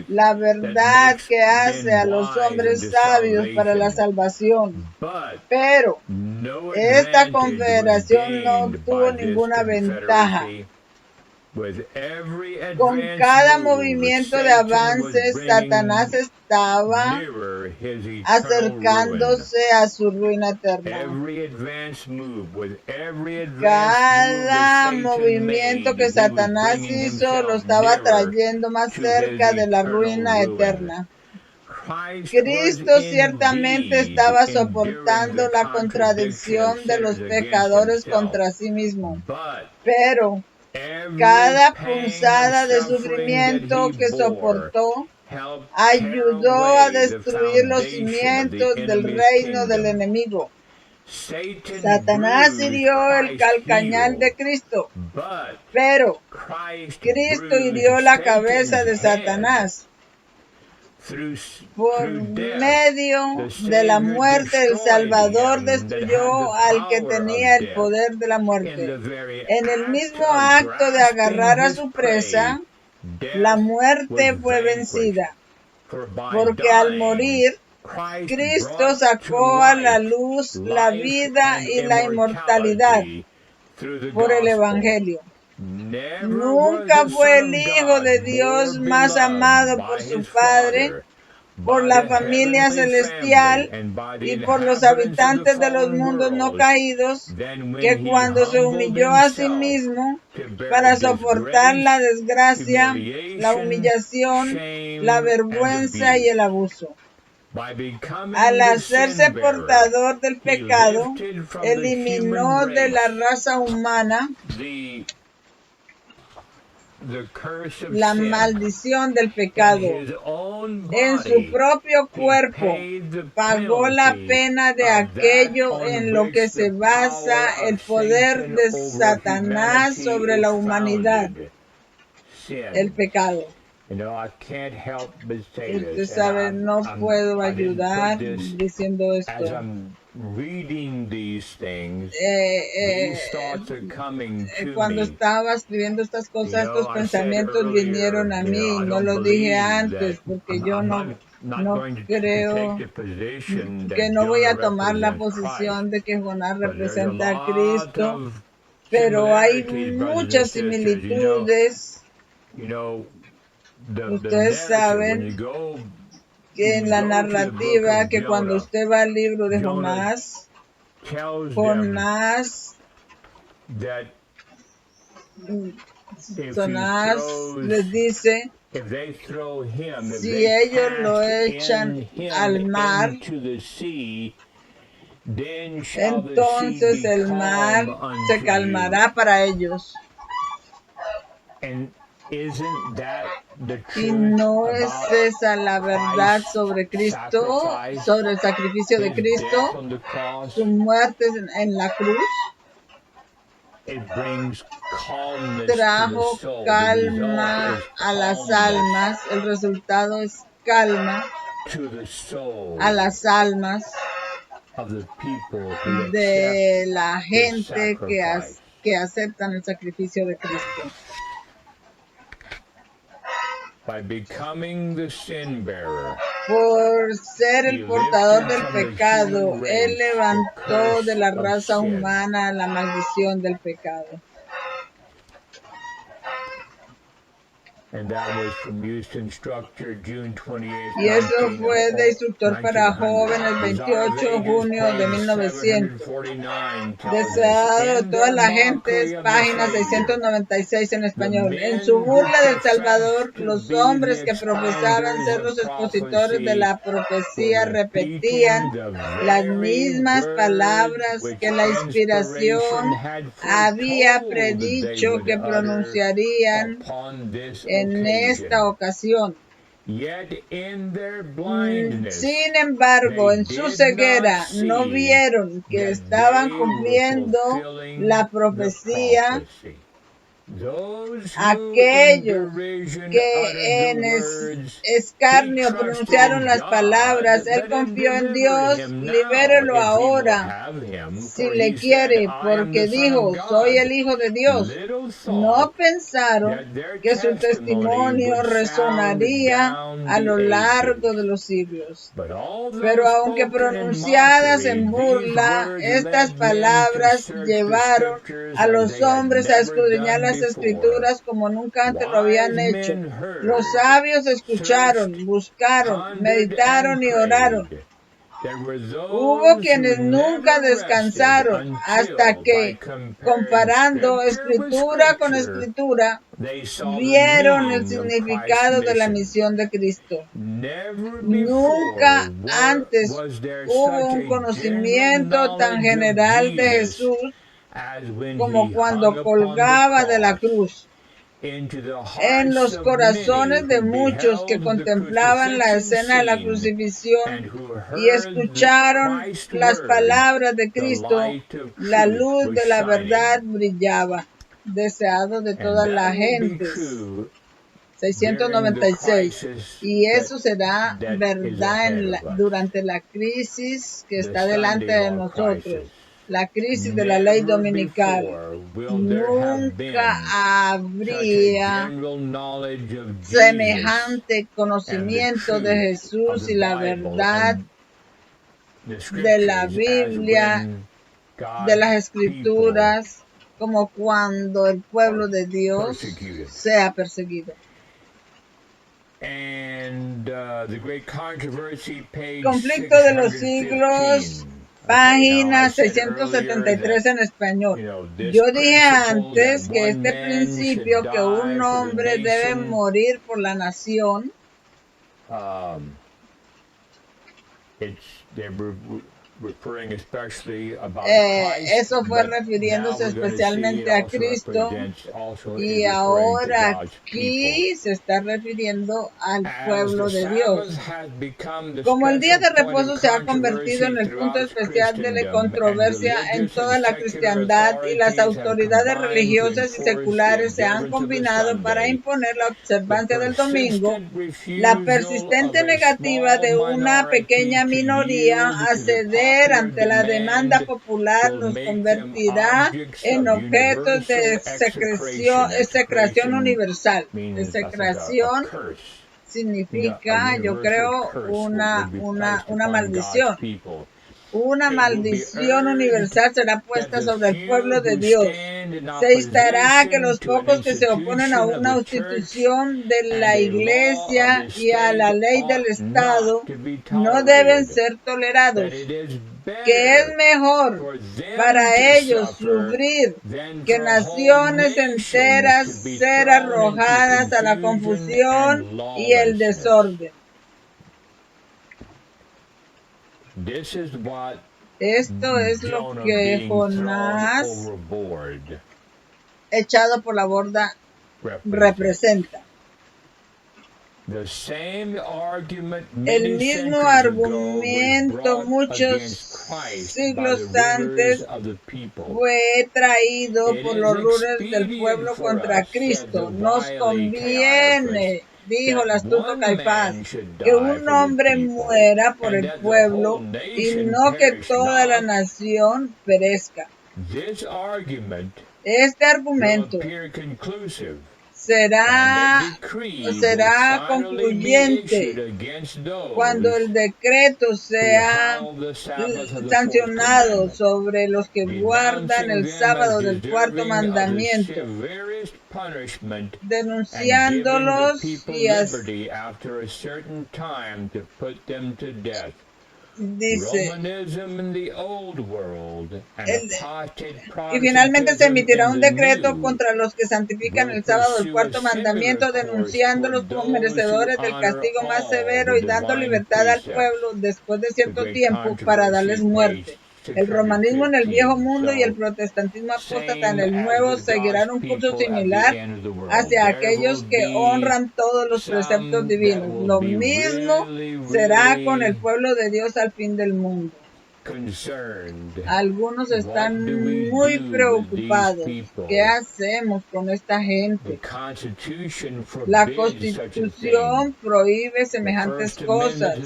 la verdad que hace a los hombres sabios para la salvación. Pero esta confederación no obtuvo ninguna ventaja. Con cada movimiento de avance, Satanás estaba acercándose a su ruina eterna. Cada movimiento que Satanás hizo lo estaba trayendo más cerca de la ruina eterna. Cristo ciertamente estaba soportando la contradicción de los pecadores contra sí mismo, pero cada punzada de sufrimiento que soportó ayudó a destruir los cimientos del reino del enemigo. Satanás hirió el calcañar de Cristo, pero Cristo hirió la cabeza de Satanás. Por medio de la muerte, el Salvador destruyó al que tenía el poder de la muerte. En el mismo acto de agarrar a su presa, la muerte fue vencida, porque al morir, Cristo sacó a la luz la vida y la inmortalidad por el Evangelio. Nunca fue el Hijo de Dios más amado por su Padre, por la familia celestial y por los habitantes de los mundos no caídos, que cuando se humilló a sí mismo para soportar la desgracia, la humillación, la vergüenza y el abuso. Al hacerse portador del pecado, eliminó de la raza humana la maldición del pecado. En su propio cuerpo pagó la pena de aquello en lo que se basa el poder de Satanás sobre la humanidad, el pecado. Usted sabe, no puedo ayudar diciendo esto. Cuando estaba escribiendo estas cosas, estos pensamientos vinieron a mí. No lo dije antes porque yo no creo que no voy a tomar la posición de que Jonás representa a Cristo, pero hay muchas similitudes. Ustedes saben que en la narrativa, que cuando usted va al libro de Jonás les dice, si ellos lo echan al mar, entonces el mar se calmará para ellos. ¿Y no es esa la verdad sobre Cristo, sobre el sacrificio de Cristo, su muerte en la cruz? Trajo calma a las almas, el resultado es calma a las almas de la gente que aceptan el sacrificio de Cristo. Por ser el portador del pecado, Él levantó de la raza humana la maldición del pecado. Y eso fue de instructor para jóvenes el 28 de junio de 1900. Deseado de toda la gente, es página 696 en español. En su burla del Salvador, los hombres que profesaban ser los expositores de la profecía repetían las mismas palabras que la inspiración había predicho que pronunciarían en esta ocasión. Sin embargo, en su ceguera no vieron que estaban cumpliendo la profecía. Aquellos que en escarnio pronunciaron las palabras, él confió en Dios, libérelo ahora, si le quiere, porque dijo, soy el Hijo de Dios. No pensaron que su testimonio resonaría a lo largo de los siglos. Pero aunque pronunciadas en burla, estas palabras llevaron a los hombres a escudriñar las Escrituras como nunca antes lo habían hecho. Los sabios escucharon, buscaron, meditaron y oraron. Hubo quienes nunca descansaron hasta que, comparando escritura con escritura, vieron el significado de la misión de Cristo. Nunca antes hubo un conocimiento tan general de Jesús como cuando colgaba de la cruz. En los corazones de muchos que contemplaban la escena de la crucifixión y escucharon las palabras de Cristo, la luz de la verdad brillaba. Deseado de todas las gentes. 696. Y eso será verdad durante la crisis que está delante de nosotros. La crisis de la ley dominical. Nunca habría semejante conocimiento de Jesús y la verdad de la Biblia, de las Escrituras, como cuando el pueblo de Dios sea perseguido. Conflicto de los siglos, página 673 en español. Yo dije antes que este principio que un hombre debe morir por la nación, eso fue refiriéndose especialmente a Cristo, y ahora aquí se está refiriendo al pueblo de Dios. Como el día de reposo se ha convertido en el punto especial de la controversia en toda la cristiandad y las autoridades religiosas y seculares se han combinado para imponer la observancia del domingo, la persistente negativa de una pequeña minoría a ceder ante la demanda popular los convertirá en objetos de execración universal. Execración significa, yo creo, una maldición. Una maldición universal será puesta sobre el pueblo de Dios. Se instará que los pocos que se oponen a una institución de la Iglesia y a la ley del Estado no deben ser tolerados. Que es mejor para ellos sufrir que naciones enteras ser arrojadas a la confusión y el desorden. Esto es lo que Jonás, echado por la borda, representa. El mismo argumento muchos siglos antes fue traído por los rulers del pueblo contra Cristo. Nos conviene, dijo el astuto Caifás, que un hombre muera por el pueblo y no que toda la nación perezca. Este argumento será concluyente cuando el decreto sea sancionado sobre los que guardan el sábado del cuarto mandamiento, denunciándolos y dice, y finalmente se emitirá un decreto contra los que santifican el sábado del cuarto mandamiento, denunciándolos como merecedores del castigo más severo y dando libertad al pueblo después de cierto tiempo para darles muerte. El romanismo en el viejo mundo y el protestantismo apóstata en el nuevo seguirán un curso similar hacia aquellos que honran todos los preceptos divinos. Lo mismo será con el pueblo de Dios al fin del mundo. Algunos están muy preocupados. ¿Qué hacemos con esta gente? La Constitución prohíbe semejantes cosas.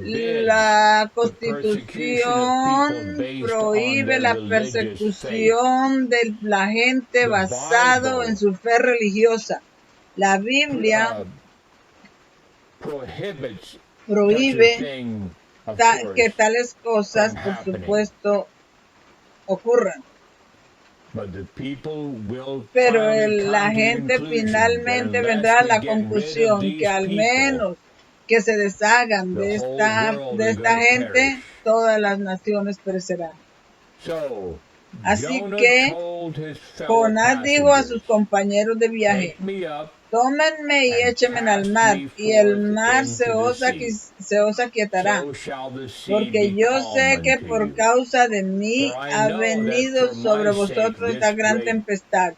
La Constitución prohíbe la persecución de la gente basado en su fe religiosa. La Biblia prohíbe que tales cosas, por supuesto, ocurran. Pero la gente finalmente vendrá a la conclusión que al menos que se deshagan de esta gente, todas las naciones perecerán. Así que Jonás dijo a sus compañeros de viaje: tómenme y échenme al mar, y el mar se os aquietará, porque yo sé que por causa de mí ha venido sobre vosotros esta gran tempestad.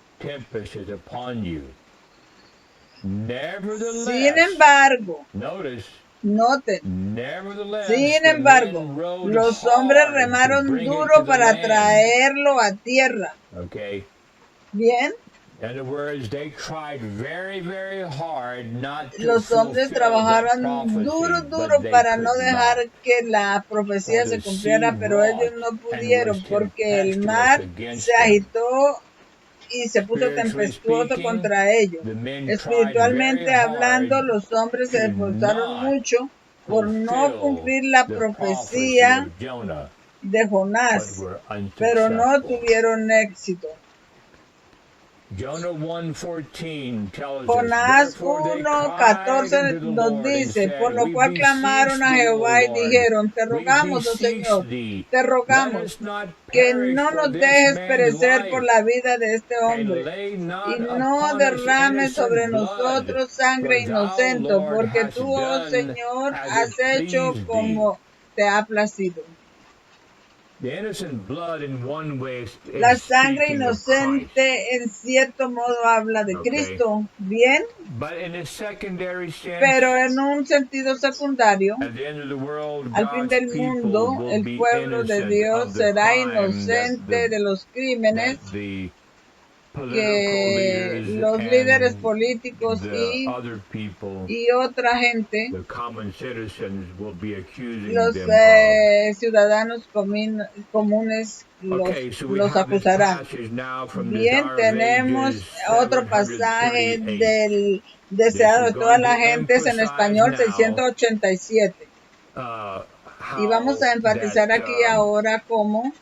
Sin embargo, noten, sin embargo, los hombres remaron duro para traerlo a tierra. Bien. Los hombres trabajaron duro para no dejar que la profecía se cumpliera, pero ellos no pudieron porque el mar se agitó y se puso tempestuoso contra ellos. Espiritualmente hablando, los hombres se esforzaron mucho por no cumplir la profecía de Jonás, pero no tuvieron éxito. Jonás 1:14 nos dice: por lo cual clamaron a Jehová y dijeron: te rogamos, oh Señor, te rogamos que no nos dejes perecer por la vida de este hombre, y no derrames sobre nosotros sangre inocente, porque tú, oh Señor, has hecho como te ha placido. La sangre inocente en cierto modo habla de Cristo, ¿bien? Pero en un sentido secundario, al fin del mundo, el pueblo de Dios será inocente de los crímenes que los líderes políticos y otra gente, los ciudadanos comunes los acusarán. Bien, tenemos otro pasaje del deseado de todas las gentes en español 687. Y vamos a enfatizar aquí ahora cómo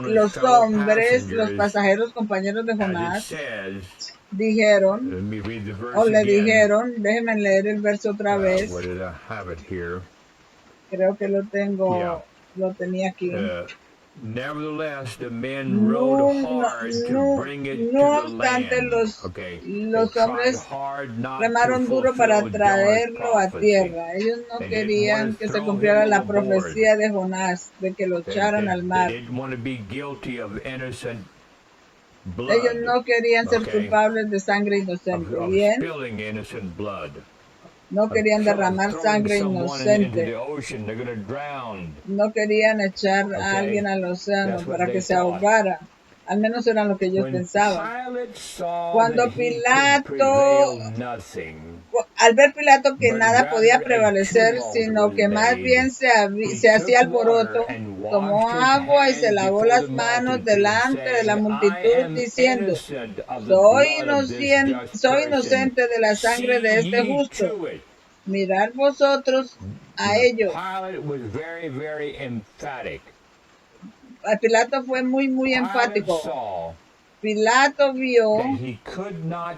los hombres, los pasajeros compañeros de Jonás, dijeron, déjenme leer el verso otra vez. Creo que lo tenía aquí. Nevertheless, the men rode hard to bring it No to the obstante, land. Okay. los They tried hombres hard not to remaron duro para fulfill Jonah's traerlo a prophecy. tierra. Ellos no They didn't want querían to que se throw cumpliera him la overboard. profecía de Jonás, de que lo echaran al They mar. didn't want to be guilty of innocent blood. Ellos no querían ser Okay. culpables de sangre inocente. Of Bien, spilling innocent blood. no querían derramar Throwing sangre someone into inocente. the ocean, they're going to drown. No querían echar a Okay. alguien al océano That's what para que they se thought. ahogara. Al menos era lo que ellos When pensaban. Pilate saw Cuando that he could Pilato, prevail nothing, al ver Pilato que but nada podía rather a prevalecer, tumult sino was que más made, bien se he hacía took water alboroto, and tomó washed his agua y se hands lavó before las the manos multitude, delante de la saying, I multitud, am diciendo, innocent of the soy blood of this just soy person. inocente de la sangre de See este ye justo. to it. Mirad vosotros a ellos. Pilate was very, very emphatic. Pilato fue muy Pilate enfático. saw Pilato vio that he could not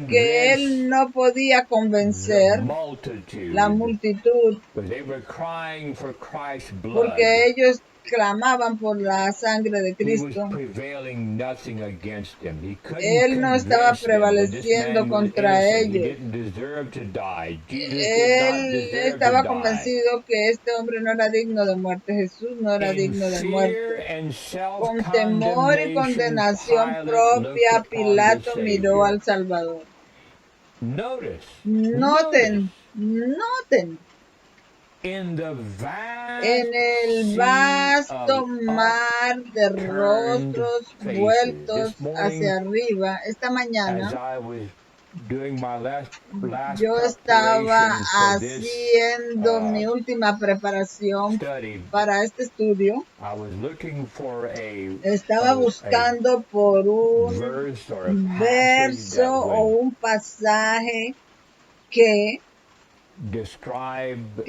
que él convince no podía the convencer multitude, la multitud but they were crying for Christ's blood. porque ellos clamaban por la sangre de He was Cristo. prevailing nothing against them. He couldn't Él no estaba convince them that this prevaleciendo man was contra innocent. He ellos. didn't deserve to die. Jesus did not Él deserve estaba to die. convencido que este hombre no era digno de muerte. Jesús no era In digno de fear muerte. and Con temor y self-condemnation, condenación Pilate propia, looked upon Pilato the miró Savior. al Salvador. Notice, Noten, in the vast en el sea vasto of mar de upturned rostros faces. vueltos This morning, hacia arriba, esta as mañana, I was doing my last yo estaba preparation for this haciendo mi última preparación study, para este estudio. I was looking for Estaba buscando por un verse or a passage verso that o would un pasaje que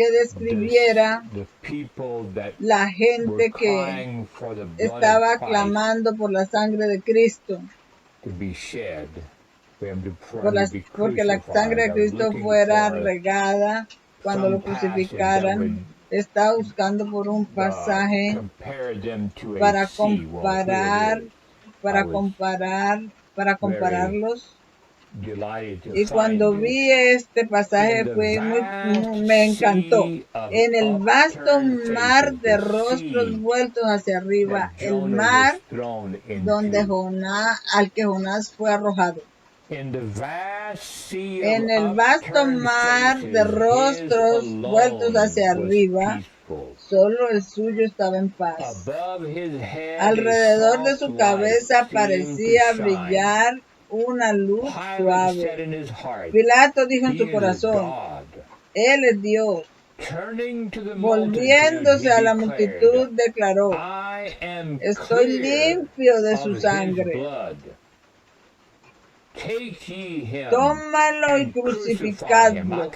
describiera the people that la were gente que crying for the blood estaba of Christ clamando por la sangre de Cristo, to be shed, for him to porque la sangre de Cristo fuera regada cuando lo crucificaran. Estaba buscando por un pasaje para compararlos. Y cuando vi este pasaje me encantó. En el vasto mar de rostros vueltos hacia arriba, el mar al que Jonás fue arrojado. En el vasto mar de rostros vueltos hacia arriba, solo el suyo estaba en paz. Alrededor de su cabeza parecía brillar una luz suave. Pilato dijo en su corazón, Él es Dios. Volviéndose a la multitud, declaró, estoy limpio de su sangre. Tómalo y crucificadlo.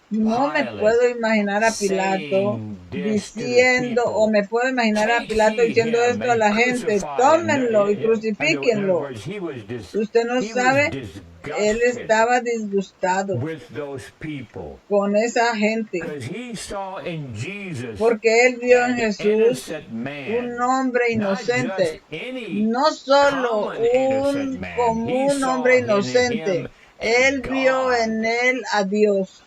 No me puedo imaginar a Pilato diciendo, o me puedo imaginar a Pilato diciendo esto a la gente, tómenlo y crucifíquenlo. Usted no sabe, él estaba disgustado con esa gente, porque él vio en Jesús un hombre inocente, no solo un común hombre inocente, él vio en él a Dios.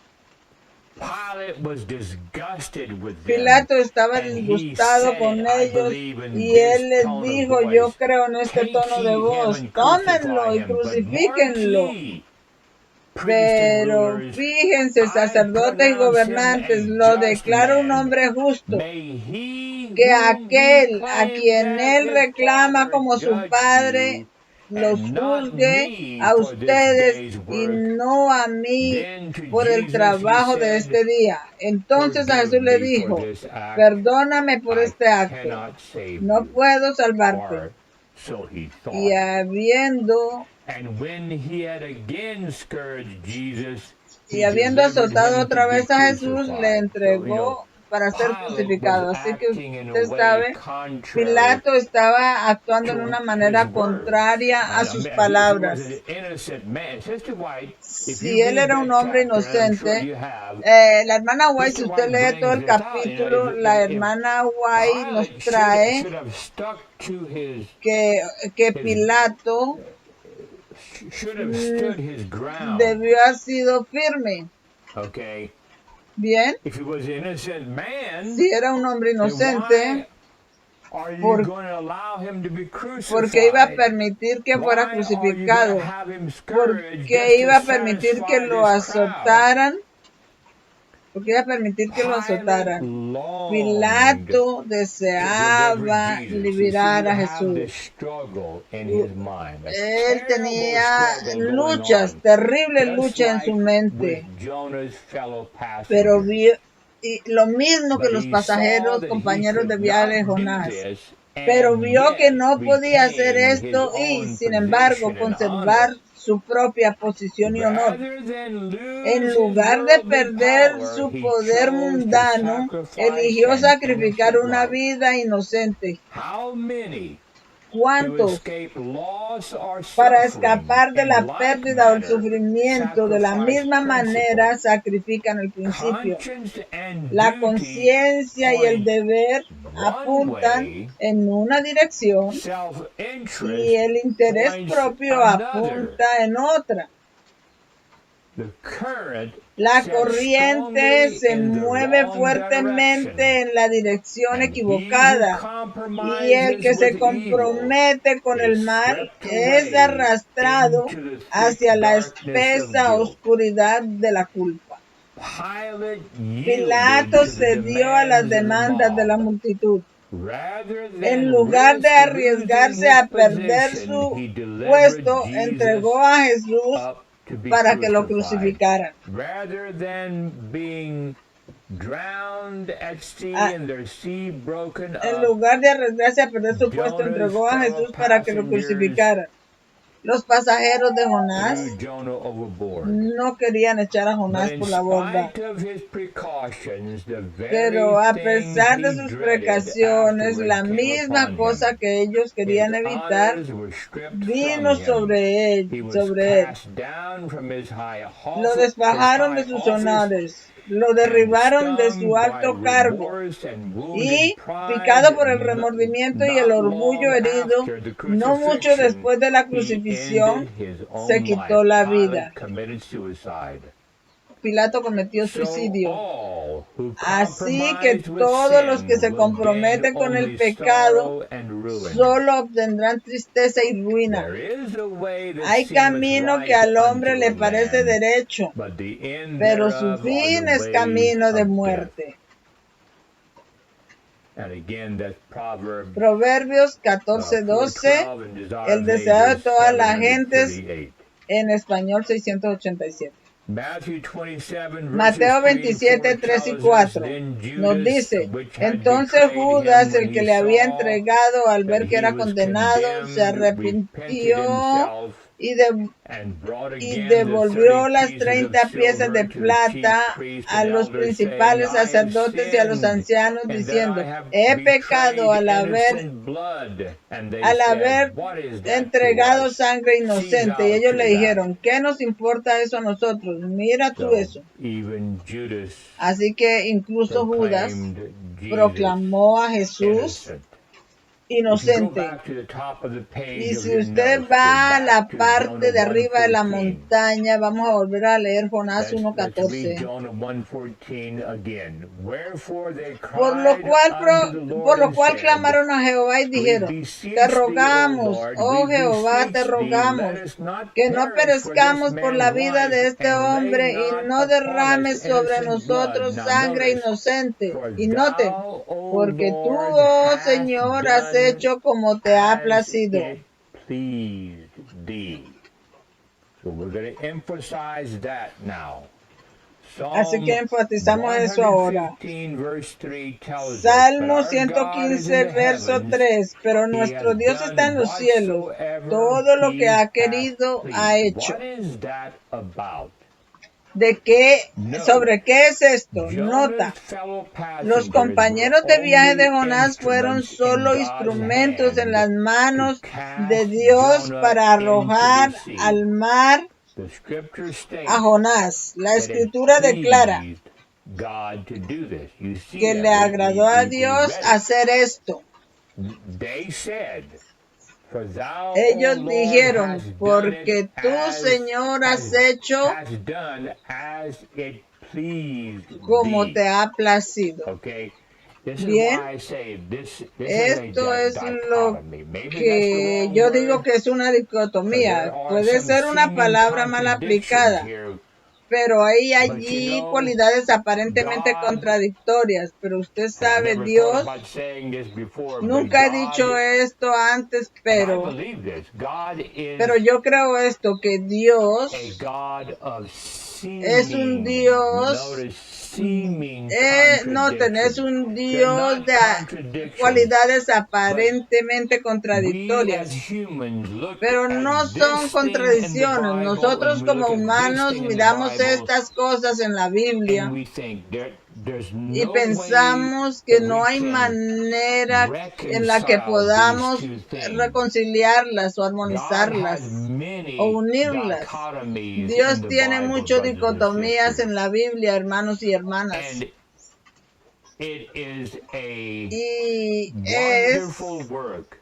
Pilato estaba disgustado con ellos y él les dijo, yo creo en este tono de voz, tómenlo y crucifíquenlo. Pero fíjense, sacerdotes y gobernantes, lo declaro un hombre justo, que aquel a quien él reclama como su padre, los juzgue a ustedes y no a mí por el trabajo de este día. Entonces a Jesús le dijo, perdóname por este acto, no puedo salvarte. Y habiendo azotado otra vez a Jesús, le entregó para ser Pilate crucificado. was Así que acting in a usted way sabe, contrary Pilato estaba actuando en to una his manera words. contraria a And sus if he was palabras. an innocent man, Sister White, if Si you él read era un that hombre chapter, and I'm sure inocente, you have, la hermana White, si Sister usted White lee todo brings el this out. You know, capítulo, la hermana White nos Pilate trae should have stuck to his que Pilato should have stood his ground. debió haber sido firme. Okay. Bien, If he was an innocent man, si era un hombre then inocente, why are you por- going to allow him to be porque iba a crucified? permitir que fuera Why are you going to crucificado, have him scourged porque just iba a to permitir que satisfy lo this crowd? azotaran, porque iba a permitir que lo Pilate azotaran. longed Pilato to deseaba deliver Jesus. You see, liberar you a have this Jesús. struggle in his mind, a Él terrible tenía struggle going luchas, on, terribles just luchas en like su with mente, Jonah's fellow pero passengers. y lo mismo que But los he saw pasajeros, that he compañeros de could viaje de not do Jonás. this Pero and vio que yet no podía hacer retain his esto y, own sin embargo, position and conservar honor. su propia posición y honor. Rather than En lose his lugar de worldly perder power, su he poder chose to mundano, sacrifice eligió an sacrificar innocent una life. vida inocente. How many to ¿Cuántos, escape loss or para suffering escapar de in la like pérdida o el manner sufrimiento, de la sacrifice misma manera principle, sacrifican el principio? conscience and La duty conciencia y el point deber one apuntan way, en una dirección y self-interest el interés points propio another. apunta en otra. The current La sets corriente strongly se in the mueve wrong fuertemente direction, en la dirección and he who equivocada, y el que compromises se with evil compromete con el is mal swept es away arrastrado into the thick hacia la darkness of espesa guilt. oscuridad de la culpa. Pilate yielded Pilato to the cedió a las demands of the demandas de la mob. multitud. Rather En than lugar de risk losing arriesgarse his a perder position, su he delivered puesto, Jesus entregó a Jesús up to be para que lo crucified. crucificaran. Rather than being drowned at sea Ah, and their sea broken En up, lugar de arriesgarse a perder su puesto, Jonah's entregó a fellow Jesús para que lo passengers crucificaran. Los pasajeros de Jonás threw Jonah overboard. no querían echar a But Jonás in por la borda, spite of his precautions, the very pero a thing pesar de he sus dreaded precauciones, la afterward came misma upon cosa him. que ellos His querían evitar honors were stripped vino from him. sobre He él, was sobre él. cast down from his high Lo despojaron de sus honores, lo derribaron de su alto cargo, y, picado por el remordimiento y el orgullo herido, no mucho después de la crucifixión, se quitó la vida. Pilato cometió suicidio. Así que todos los que se comprometen con el pecado solo obtendrán tristeza y ruina. Hay camino que al hombre le parece derecho, pero su fin es camino de muerte. Proverbios 14:12, el deseo de todas las gentes, en español 687. Mateo 27, 3 y 4 nos dice: entonces Judas, el que le había entregado, al ver que era condenado, se arrepintió y devolvió las 30 piezas de plata a los principales sacerdotes y a los ancianos, diciendo: he pecado al haber entregado sangre inocente. Y ellos le dijeron: ¿qué nos importa eso a nosotros? Mira tú eso. Así que incluso Judas proclamó a Jesús inocente. Y si usted va a la parte de arriba de la montaña, vamos a volver a leer Jonás 1:14. Por lo cual clamaron a Jehová y dijeron: te rogamos, oh Jehová, te rogamos, que no perezcamos por la vida de este hombre, y no derrames sobre nosotros sangre inocente. Y noten, porque tú, oh Señor, has hecho como te ha placido. Así que enfatizamos eso ahora. Salmo 115, verso 3. Pero nuestro Dios está en los cielos. Todo lo que ha querido, ha hecho. ¿Sobre qué es esto? Nota. Los compañeros de viaje de Jonás fueron solo instrumentos en las manos de Dios para arrojar al mar a Jonás. La escritura declara que le agradó a Dios hacer esto. Ellos dijeron, porque tú, Señor, has hecho como te ha placido. Bien, esto es lo que yo digo que es una dicotomía. Puede ser una palabra mal aplicada, pero hay allí cualidades aparentemente contradictorias. Pero usted sabe, Dios, nunca he dicho esto antes, pero yo creo esto, que Dios es un Dios, es un Dios de cualidades aparentemente contradictorias, pero no son contradicciones. Nosotros como humanos miramos estas cosas en la Biblia y pensamos que no hay manera en la que podamos reconciliarlas o armonizarlas o unirlas. Dios tiene muchas dicotomías en la Biblia, hermanos y hermanas. Y es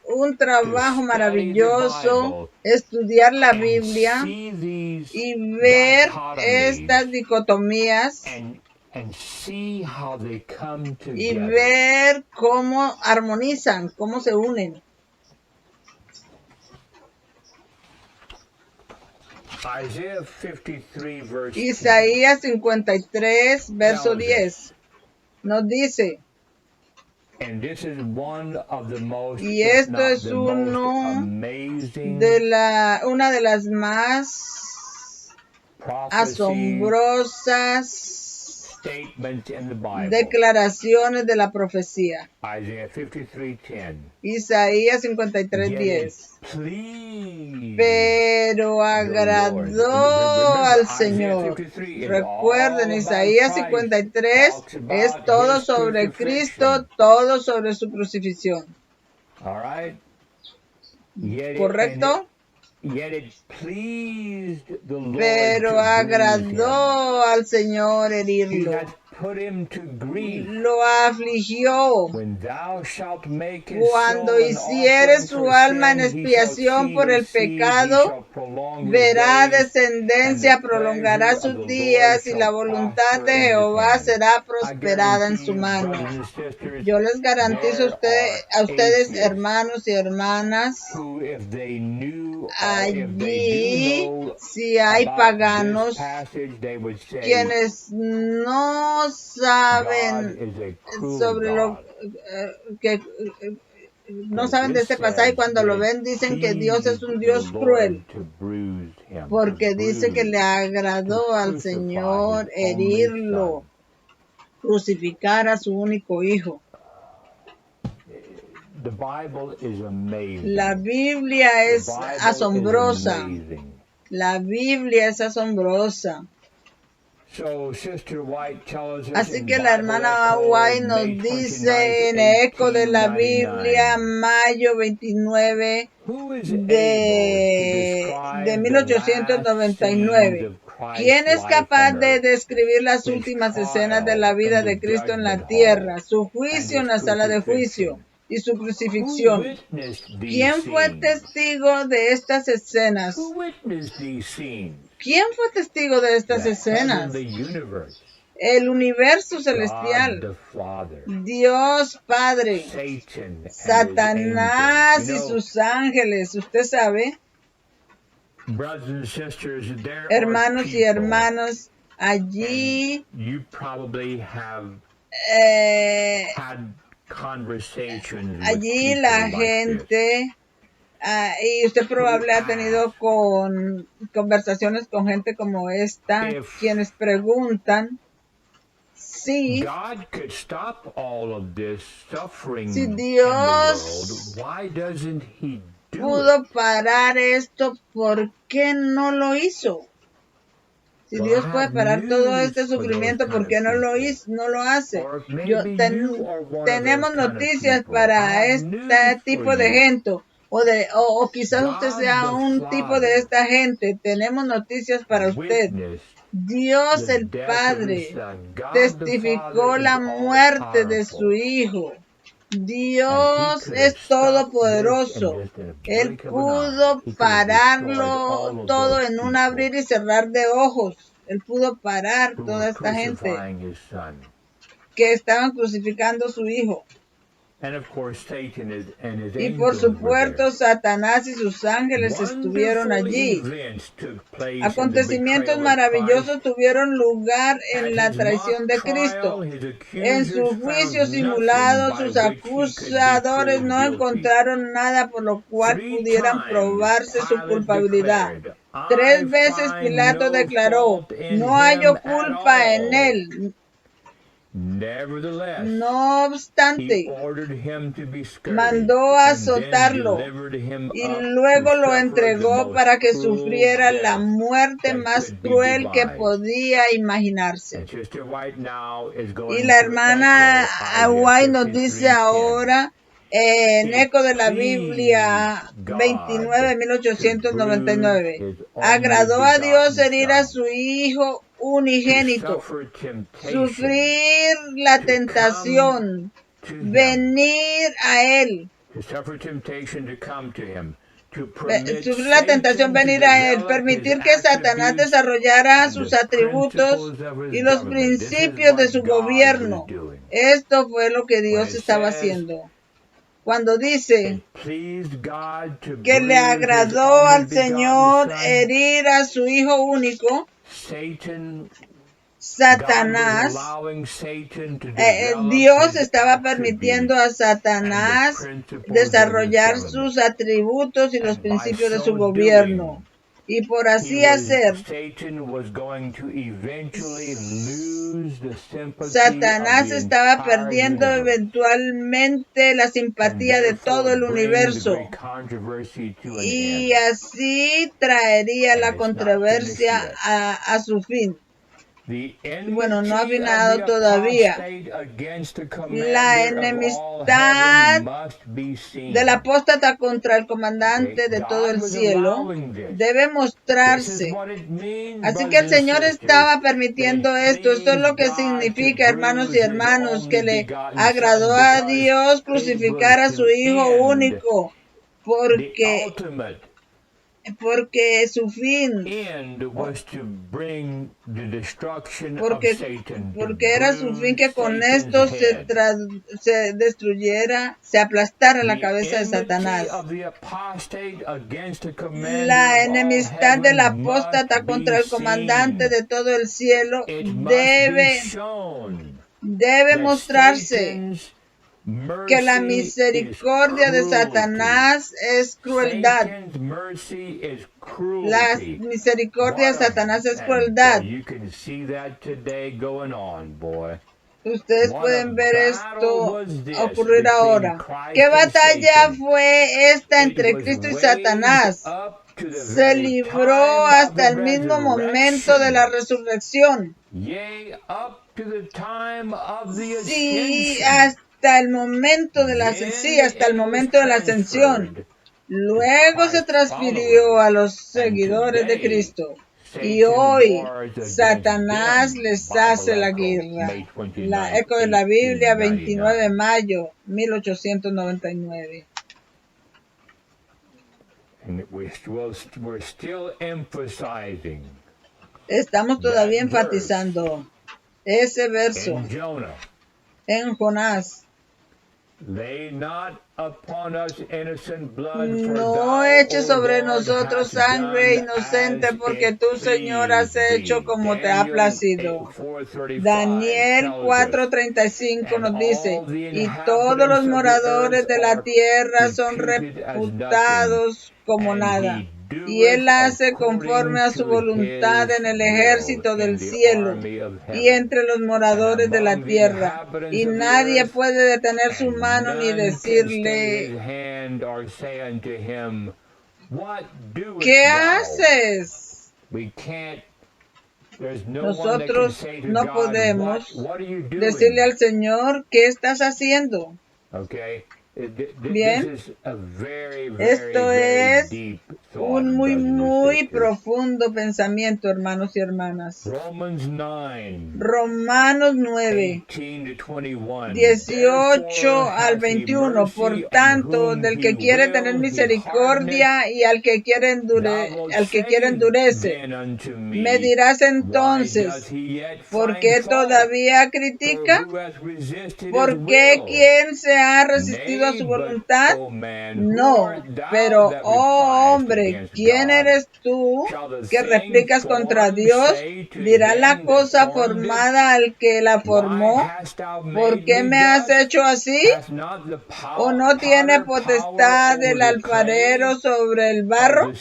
un trabajo maravilloso estudiar la Biblia y ver estas dicotomías y ver cómo armonizan, cómo se unen. Isaías 53, verso 10, nos dice, y esto es una de las más asombrosas declaraciones de la profecía. Isaías 53:10. Pero agradó al Señor. Recuerden, Isaías 53 es todo sobre Cristo, todo sobre su crucifixión. ¿Correcto? Pero agradó al Señor herirlo. Lo afligió. Cuando hicieres su alma en expiación por el pecado, verá descendencia, prolongará sus días y la voluntad de Jehová será prosperada en su mano. Yo les garantizo a ustedes, hermanos y hermanas, allí si hay paganos quienes no saben sobre lo que no saben de este pasaje, cuando lo ven dicen que Dios es un Dios cruel, porque dice que le agradó al Señor herirlo, crucificar a su único hijo. La Biblia es asombrosa. La Biblia es asombrosa. Así que la hermana White nos dice en Eco de la Biblia, mayo 29 de 1899. ¿Quién es capaz de describir las últimas escenas de la vida de Cristo en la tierra, su juicio en la sala de juicio y su crucifixión? ¿Quién fue testigo de estas escenas? ¿Quién fue testigo de estas escenas? El universo celestial, Dios Padre, Satanás y sus ángeles. Usted sabe, hermanos y hermanas, allí la gente, y usted probablemente ha tenido conversaciones con gente como esta, quienes preguntan si Dios pudo parar esto, ¿por qué no lo hizo? Si Dios puede parar todo este sufrimiento, ¿por qué no lo hace? Tenemos noticias para este tipo de gente, o quizás usted sea un tipo de esta gente. Tenemos noticias para usted. Dios el Padre testificó la muerte de su Hijo. Dios es todopoderoso. Él pudo pararlo todo en un abrir y cerrar de ojos. Él pudo parar toda esta gente que estaban crucificando a su Hijo. Y por supuesto, Satanás y sus ángeles estuvieron allí. Acontecimientos maravillosos tuvieron lugar en la traición de Cristo. En su juicio simulado, sus acusadores no encontraron nada por lo cual pudieran probarse su culpabilidad. 3 veces Pilato declaró: no hallo culpa en él. No obstante, mandó a azotarlo y luego lo entregó para que sufriera la muerte más cruel que podía imaginarse. Y la hermana White nos dice ahora, en Eco de la Biblia 29, 1899, agradó a Dios herir a su Hijo unigénito, sufrir la tentación, venir a Él, permitir que Satanás desarrollara sus atributos y los principios de su gobierno. Esto fue lo que Dios estaba haciendo. Cuando dice que le agradó al Señor herir a su Hijo único, Satanás, Dios estaba permitiendo a Satanás desarrollar sus atributos y los principios de su gobierno. Y por así hacer, Satanás estaba perdiendo eventualmente la simpatía de todo el universo. Y así traería la controversia a su fin. Bueno, no ha finado todavía. La enemistad del apóstata contra el comandante de todo el cielo debe mostrarse. Así que el Señor estaba permitiendo esto. Esto es lo que significa, hermanos y hermanos, que le agradó a Dios crucificar a su Hijo único, porque su fin, porque era su fin que con esto se destruyera, se aplastara la cabeza de Satanás. La enemistad del apóstata contra el comandante de todo el cielo debe mostrarse. Que la misericordia de Satanás es crueldad. La misericordia de Satanás es crueldad. Ustedes pueden ver esto ocurrir ahora. ¿Qué batalla fue esta entre Cristo y Satanás? Se libró hasta el mismo momento de la resurrección. Sí, hasta el momento de la ascensión. Luego se transfirió a los seguidores de Cristo. Y hoy Satanás les hace la guerra. La Eco de la Biblia, 29 de mayo, 1899. Estamos todavía enfatizando ese verso en Jonás. No eches sobre nosotros sangre inocente, porque tú, Señor, has hecho como te ha placido. Daniel 4:35 nos dice: y todos los moradores de la tierra son reputados como nada. Y Él hace conforme a su voluntad en el ejército del cielo y entre los moradores de la tierra. Y nadie puede detener su mano ni decirle: ¿qué haces? Nosotros no podemos decirle al Señor, ¿qué estás haciendo? Bien, esto es un muy profundo pensamiento, hermanos y hermanas. Romanos 9, 18 al 21. Por tanto, del que quiere tener misericordia y al que quiere endurece. Me dirás entonces, ¿por qué todavía critica? ¿Por qué quién se ha resistido a su voluntad? No, pero, oh hombre, ¿quién eres tú que replicas contra Dios? ¿Dirá la cosa formada al que la formó? ¿Por qué me has hecho así? ¿O no tiene potestad el alfarero sobre el barro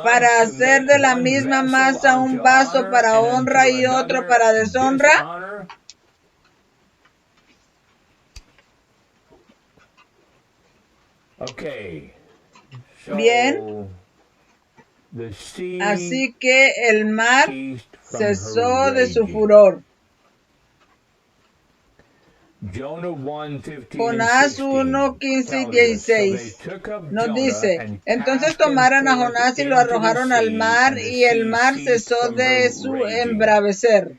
para hacer de la misma masa un vaso para honra y otro para deshonra? Bien, así que el mar cesó de su furor. Jonás 1, 15 y 16 nos dice, entonces tomaron a Jonás y lo arrojaron al mar, y el mar cesó de su embravecer.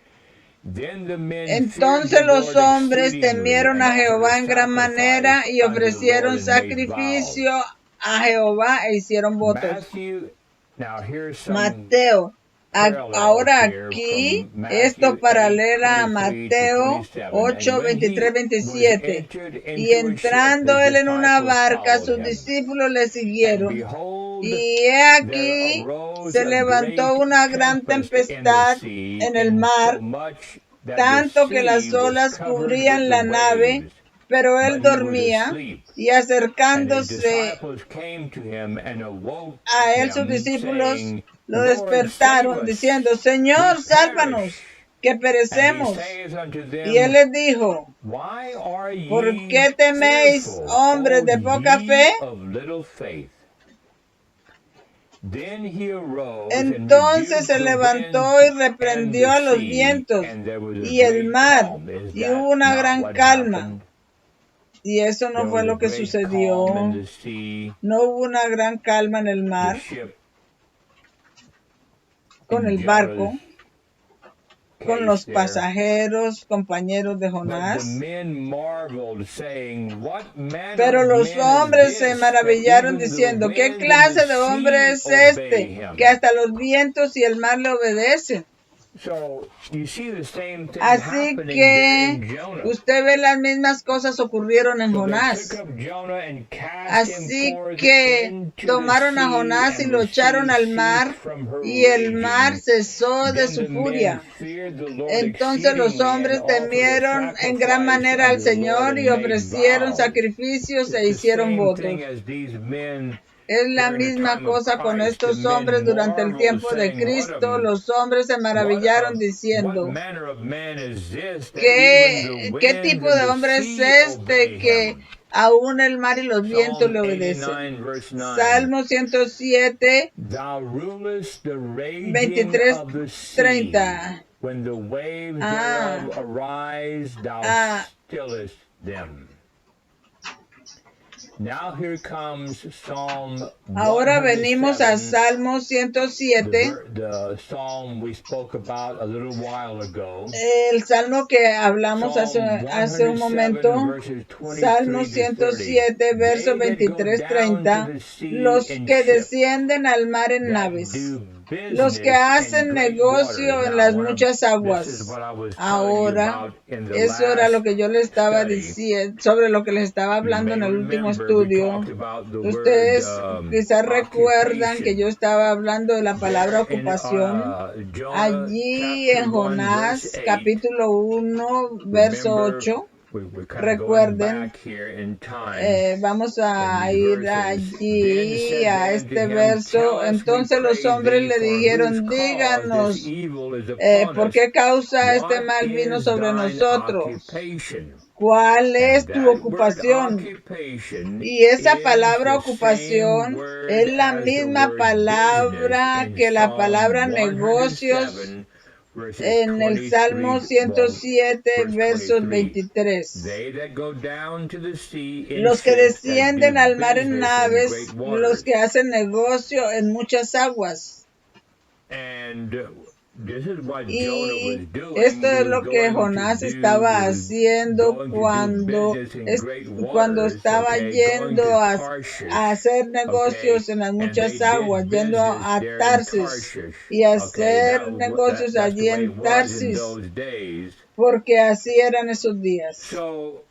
Entonces los hombres temieron a Jehová en gran manera y ofrecieron sacrificio a Jehová e hicieron votos. Mateo. Ahora aquí, esto paralela a Mateo 8, 23, 27. Y entrando él en una barca, sus discípulos le siguieron. Y he aquí, se levantó una gran tempestad en el mar, tanto que las olas cubrían la nave, pero él dormía. Y acercándose a él sus discípulos lo despertaron diciendo, Señor, sálvanos, que perecemos. Y él les dijo, ¿por qué teméis, hombres de poca fe? Entonces se levantó y reprendió a los vientos y el mar, y hubo una gran calma. Y eso no fue lo que sucedió. No hubo una gran calma en el mar con el barco, con los pasajeros, compañeros de Jonás. Pero los hombres se maravillaron diciendo, ¿qué clase de hombre es este que hasta los vientos y el mar le obedecen? Así que usted ve las mismas cosas ocurrieron en Jonás. Así que tomaron a Jonás y lo echaron al mar, y el mar cesó de su furia. Entonces los hombres temieron en gran manera al Señor y ofrecieron sacrificios e hicieron votos. Es la misma cosa con estos hombres durante el tiempo de Cristo. Los hombres se maravillaron diciendo, ¿qué tipo de hombre es este que aún el mar y los vientos le obedecen? Salmo 107, 23, 30. Ahora venimos a Salmo 107, el salmo que hablamos hace un momento. Salmo 107, versos 23, 30. Los que descienden al mar en naves, los que hacen negocio en las muchas aguas. Ahora, eso era lo que yo les estaba diciendo, sobre lo que les estaba hablando en el último estudio. Ustedes quizás recuerdan que yo estaba hablando de la palabra ocupación. Allí en Jonás, capítulo 1, verso 8. Recuerden, vamos a ir allí a este verso. Entonces los hombres le dijeron, díganos, ¿por qué causa este mal vino sobre nosotros? ¿Cuál es tu ocupación? Y esa palabra ocupación es la misma palabra que la palabra negocios verses en el 23, Salmo 107, verse versos 23. 23. They that go down to the sea in Los que ships that descienden do al mar en business in naves, great los waters. que hacen negocio en muchas aguas. And this is what Jonah Y was doing. esto He es was lo que going Jonás to estaba he was haciendo going to do cuando, business in great cuando waters, estaba okay, going yendo to a Tarshish, hacer okay, negocios en las and they muchas did aguas, yendo business a there in Tarsis Tarshish, y okay, hacer negocios that's allí the way en it was in Tarsis, those days. porque así eran esos días. So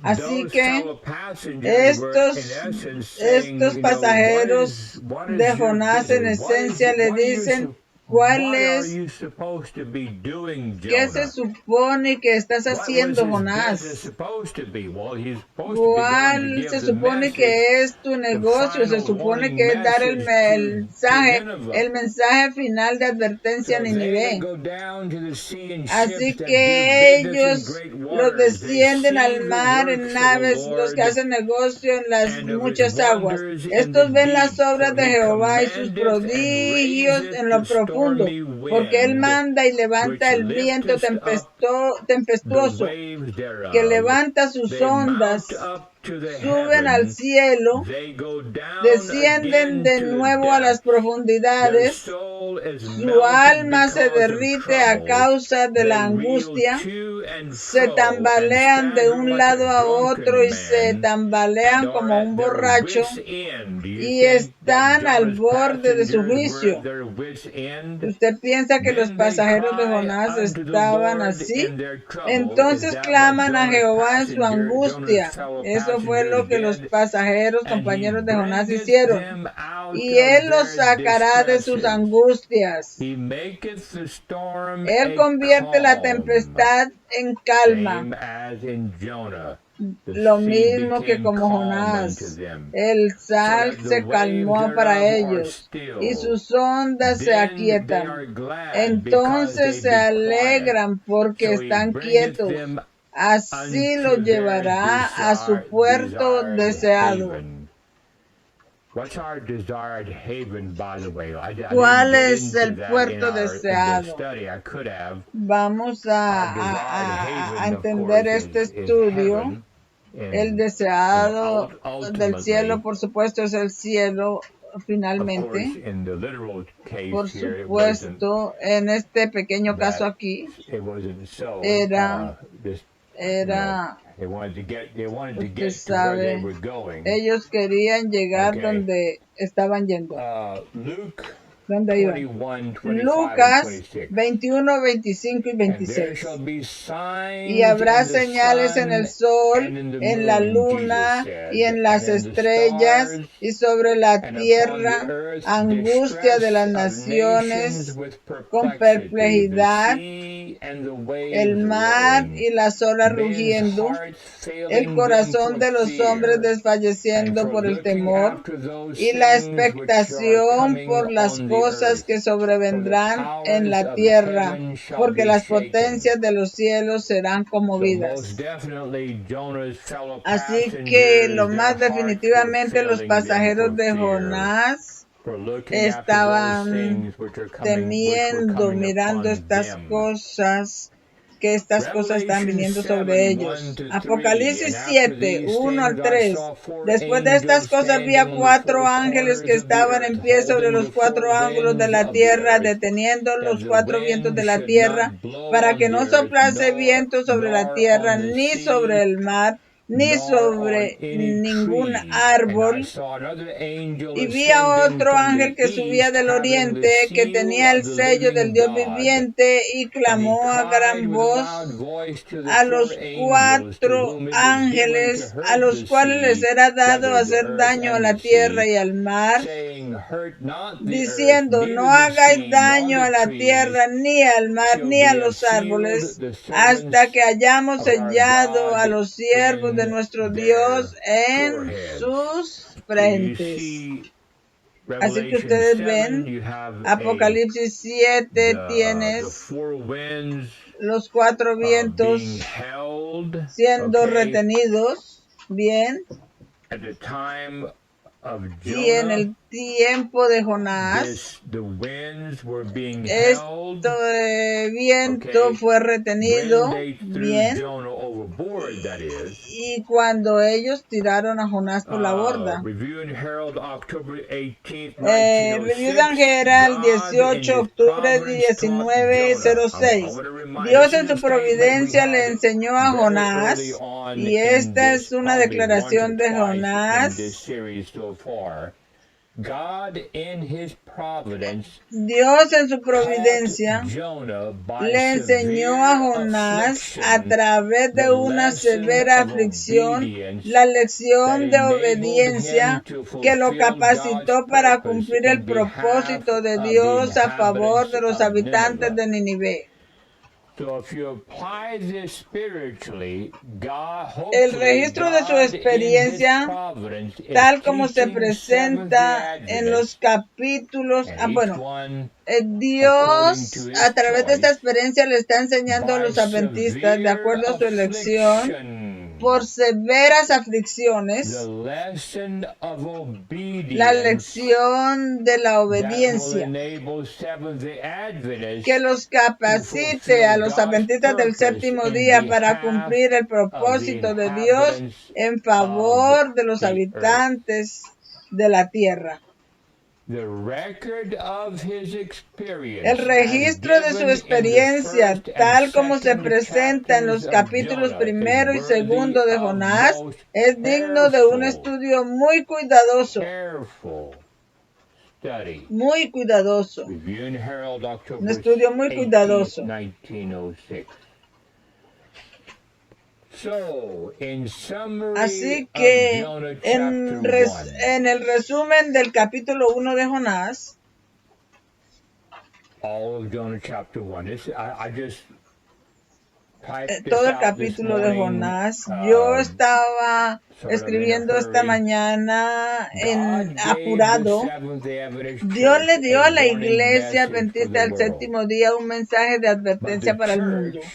Así those que fellow passengers were in essence saying, estos you know, pasajeros what de is your Jonás en business? esencia le dicen, What ¿cuál are es, you supposed to be doing, qué se Jonah? supone que estás What was haciendo, his business Jonás? supposed to be? Well, he's supposed to be going to ¿Cuál give se the supone message, que es tu the negocio? Se final supone warning que es dar el message to Nineveh. el mensaje final de advertencia a So they that Nínive. go down to the sea in Así ships that que do business in ellos great los waters, they descienden al see the mar en works of the naves, los Lord que hacen negocio en las and of his muchas aguas. wonders in the Estos ven las deep, obras for de he Jehová y sus commandeth and prodigios raiseth en lo the profundo, stormy porque él wind, manda y which levanta el viento lifteth up the tempestuoso, waves que thereof. levanta sus They ondas, mount up to the suben al heavens, cielo, they go down descienden again de to the nuevo a las depths. Their profundidades, soul is su melted alma se because of derrite a trouble. causa de la They reel angustia, to and se fro and tambalean de stagger un like lado a a otro drunken y se man, and tambalean como are un at their borracho wits' end. Do you y think that están al Jonah's borde de su passengers were juicio. at their wits' end? ¿Usted piensa que los Then they pasajeros de cry Jonás unto the estaban Lord así? in their trouble. Is Entonces that what claman a Jonah's Jehová en su Jonah's angustia. fellow Eso fue passengers lo que los did? pasajeros, And he compañeros de Jonás bringeth hicieron. them out Y of él los their sacará de sus distresses. angustias. He maketh the storm Él a convierte la calm, tempestad en calma. same as in Jonah. The Lo sea mismo que became como calm unto Jonás. them, El so sal that the se waves calmó para thereof are ellos y still. sus ondas se Then they aquietan. are glad because Entonces they se be quiet. alegran porque So he están bringeth quietos. them Así los unto their llevará a su puerto desired deseado. haven. What's our desired haven, by the way? I didn't ¿Cuál get es into el that puerto in the deseado? study. I could have. Vamos Our desired a haven, of entender course, este is estudio. heaven. El deseado del cielo, por supuesto, es el cielo finalmente. Of course, in the literal case Por here, it wasn't supuesto, en este pequeño caso that aquí, it wasn't so. era, This, era, they wanted to get to usted where they sabe, were going. ellos querían llegar Okay. donde estaban yendo. Luke ¿Dónde iban? 21, 25, and Lucas 26. 21, 25 y And there 26. shall be signs Y habrá in the señales en el sun sol, and in the en la moon, luna Jesus said, y en las and in the estrellas stars, y sobre la and upon the tierra, earth angustia de las distress of nations naciones, with con perplexity, the perplejidad, sea and the waves el mar roaring, y las olas men's rugiendo, hearts el failing them corazón for de los hombres fear, and desfalleciendo for por el looking temor after those y la things which are expectación coming por las on the cosas earth. que For the sobrevendrán en powers la of tierra, heaven shall porque be las shaken. potencias de los cielos serán So conmovidas. most definitely Jonah's fellow Así que passengers, lo their más hearts were definitivamente los failing them pasajeros for de fear, Jonás for looking after those estaban things which were temiendo, coming mirando upon estas them. cosas, que estas cosas están Revelation viniendo 7, sobre 1 ellos. to 3. Apocalipsis And after 7, these 1 al things I 3. saw four Después de estas angels cosas vi a standing on the 4 four ángeles que corners of the estaban en earth, pie sobre holding los the 4 four ángulos de winds la of the tierra, earth, deteniendo that los the 4 vientos de wind la should tierra, not blow para on que the no earth, soplase viento sobre la nor tierra, on the ni sobre sea, el mar, ni nor on sobre any ningún tree. And I árbol. saw another angel Y vi a ascending otro from ángel the que subía east, del having the oriente, que seal tenía el of the sello del living Dios God. viviente, y And he clamó a cried gran with a loud voz voice to the a four los angels, to 4 whom it was given to ángeles, a hurt los the cuales les sea, era dado rather the hacer earth daño a and la the tierra sea, y al mar, saying, hurt not the earth, diciendo, no neither the hagáis sea, nor daño a the la trees, tierra, ni al mar, till ni a we have los sealed árboles, the hasta servants que hayamos of our sellado a God los siervos de in nuestro their Dios en foreheads. sus So you frentes. see, Así que Revelation ustedes 7, ven, you have Apocalipsis 7 the tienes four winds los 4 vientos being held, siendo okay, retenidos, bien, at the time of Y en Jonah, el tiempo de Jonás, the winds were being held. esto de viento Okay. fue When retenido, they threw bien, Jonah overboard, that is. y cuando ellos tiraron a Jonás por la borda. Review and Herald, October 18th, Review and 1906. Herald, God in 18 His octubre providence taught Jonah. I 1906. want to remind. Dios This en is a su statement we providencia le had enseñó a very early Jonás, on y in esta this, es una probably once or declaración de twice in this Jonás. series so far. God in His providence Dios en su taught providencia Jonah by le enseñó a severe Jonás a affliction través de the una lesson severa of aflicción, obedience la that lección de enabled him obediencia to que lo fulfill capacitó God's para purpose cumplir el in behalf propósito de of the Dios a favor inhabitants de los of habitantes Nineveh. de Nínive. So if you apply this spiritually, God, El hopefully registro de su God in His experiencia, providence is tal como se teaching Seventh-day presenta en los Adventists, capítulos, and each one according to Dios his a través de esta choice, experiencia le está enseñando a by los adventistas, de severe acuerdo a su elección, affliction, por severas the aflicciones, lesson of la obedience lección de la that will obediencia, enable Seventh-day que Adventists los to capacite a fulfill los God's adventistas del purpose séptimo in día para behalf cumplir el of the propósito de Dios inhabitants en of favor de los the earth. habitantes de la tierra. The record of his El experience, as registro de su given in the experiencia, first and tal como se second presenta en chapters los of capítulos Jonah, primero y is worthy segundo de of Jonás, most es digno de un careful estudio muy cuidadoso. Study. Muy cuidadoso. Review and Herald, Un October estudio muy 18, cuidadoso. 1906. So, in summary Así of que Jonah chapter 1, en el resumen del capítulo 1 de Jonás, all of Jonah chapter 1. I just typed this todo el out this capítulo de morning, Jonás, yo estaba sort of in a escribiendo esta hurry. mañana God gave the apurado. Seventh-day Adventist Dios le Church dio a a la warning iglesia message for adventista the del world. séptimo día un mensaje de But advertencia the para el mundo. church,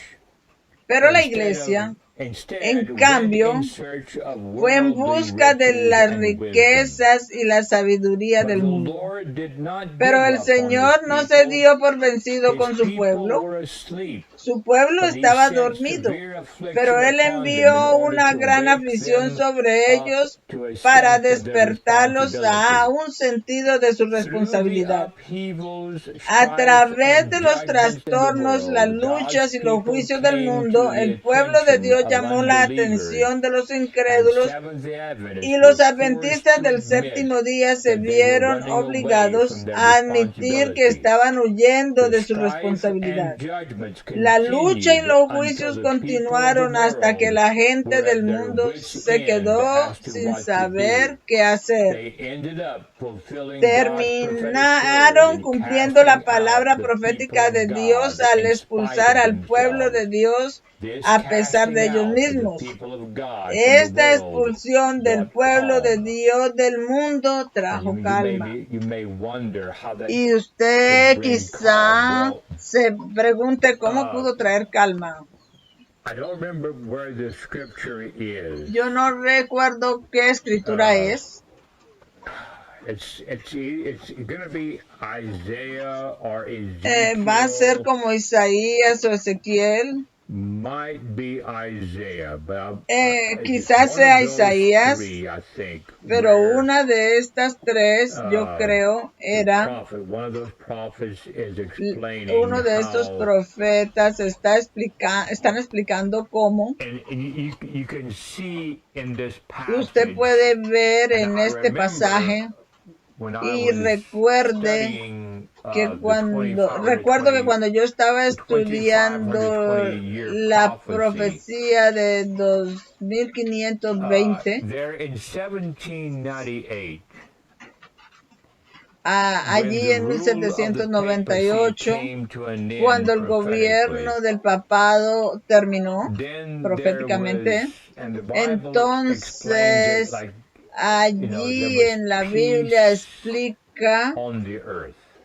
Pero la iglesia, en instead, cambio, went in search of fue en worldly busca de riches las and wisdom. riquezas y la sabiduría But del the mundo. Lord did not Pero give el up on his Señor no se people. dio por vencido His con su people pueblo. were asleep. Su pueblo But he estaba sent dormido, severe affliction pero Él upon them in envió order una to gran wake aflicción them sobre up ellos to a para sense of their despertarlos a responsibility. un sentido de su Through the responsabilidad. upheavals, A strife, través de and los judgments in the trastornos, las world, luchas God's y los people juicios del came mundo, to the el pueblo de attention Dios of llamó la unbelievers, atención de los and incrédulos, Seventh-day Adventists y los were adventistas forced to del admit séptimo día se that they were vieron running away from obligados their a admitir que responsibility. estaban huyendo The de su strife responsabilidad. and judgments La lucha y continued los until juicios the people of the continuaron hasta que world la gente were del at their mundo wits' se end quedó as to sin what to saber do. qué hacer. They ended up fulfilling God's prophetic word Terminaron and cumpliendo la casting out palabra the profética people de of Dios God al in spite expulsar of al pueblo de themselves. Dios This a pesar de casting ellos out of the mismos. people of God from the Esta world expulsión del brought pueblo de calm. Dios del mundo And trajo calma. you may wonder how that Y could usted bring quizá calm. Well, se pregunte cómo pudo traer calma. I don't remember where the scripture is. Yo no recuerdo qué escritura es. It's going to be Isaiah or Ezekiel. Va a ser como Isaías o Ezequiel. Might be Isaiah, but Quizás sea Isaías, pero una de estas tres, yo creo, era uno de estos profetas están explicando cómo. Usted puede ver en este pasaje y recuerdo que cuando yo estaba estudiando la profecía de 2520, allí en 1798, cuando el gobierno del papado terminó proféticamente, entonces allí en la Biblia explica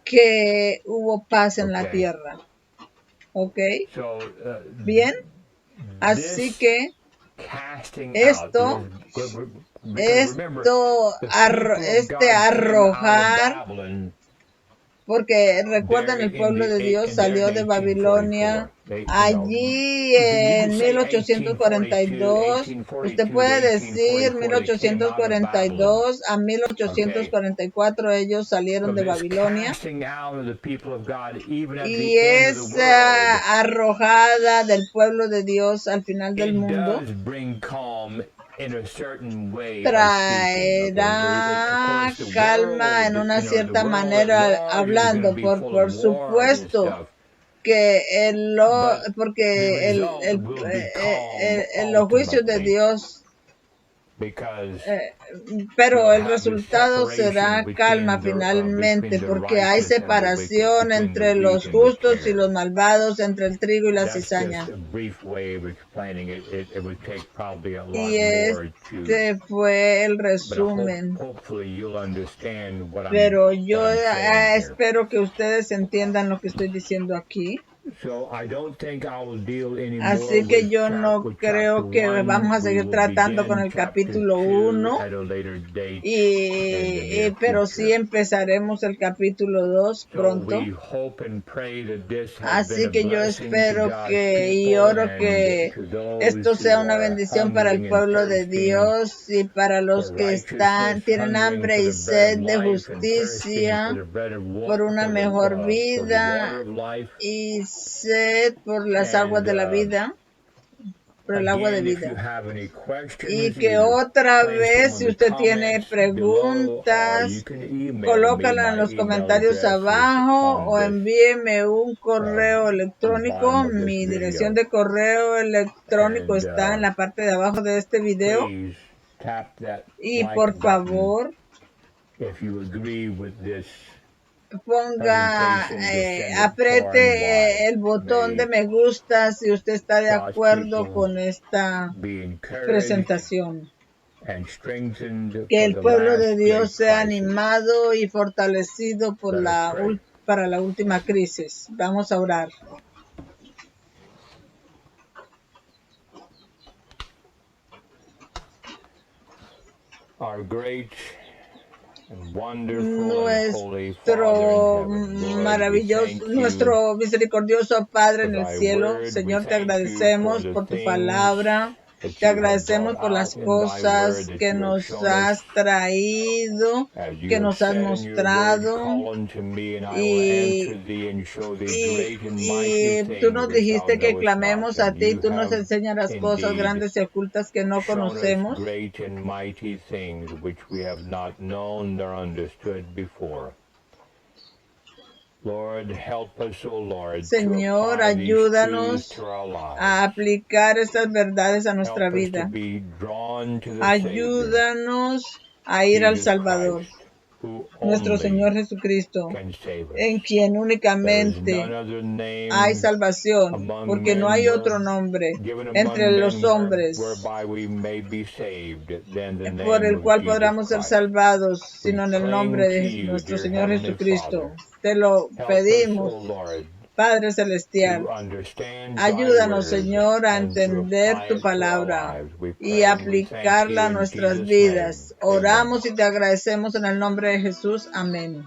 que hubo paz en la tierra. ¿Ok? Bien. Así que esto arrojar, porque recuerdan, el pueblo de Dios salió de Babilonia allí en 1842. Usted puede decir 1842 a 1844 ellos salieron de Babilonia. Y esa arrojada del pueblo de Dios al final del mundo traerá calma en una cierta manera, hablando, por supuesto que los juicios de Dios, pero el resultado será calma finalmente, porque hay separación entre los justos y los malvados, entre el trigo y la cizaña. Y este fue el resumen. Pero yo espero que ustedes entiendan lo que estoy diciendo aquí. Así que yo no creo que vamos a seguir tratando con el capítulo 1, pero sí empezaremos el capítulo 2 pronto. Así que yo espero y oro que esto sea una bendición para el pueblo de Dios y para los que tienen hambre y sed de justicia, por una mejor vida y sed por las aguas de la vida, por el agua de vida. Y que otra vez, si usted tiene preguntas, colócala en los comentarios abajo o envíeme un correo electrónico. Mi dirección de correo electrónico está en la parte de abajo de este video. Y por favor, apriete el botón de me gusta si usted está de acuerdo con esta presentación. Que el pueblo de Dios sea animado y fortalecido para la última crisis. Vamos a orar. Nuestro misericordioso Padre en el cielo, Señor, te agradecemos por tu palabra. Te agradecemos por las cosas que nos has traído, que nos has mostrado. Y tú nos dijiste que clamemos a ti, tú nos enseñarás cosas grandes y ocultas que no conocemos. Señor, ayúdanos a aplicar estas verdades a nuestra vida. Ayúdanos a ir al Salvador, nuestro Señor Jesucristo, en quien únicamente hay salvación, porque no hay otro nombre entre los hombres por el cual podamos ser salvados, sino en el nombre de nuestro Señor Jesucristo. Te lo pedimos, Padre Celestial. Ayúdanos, Señor, a entender tu palabra y aplicarla a nuestras vidas. Oramos y te agradecemos en el nombre de Jesús. Amén.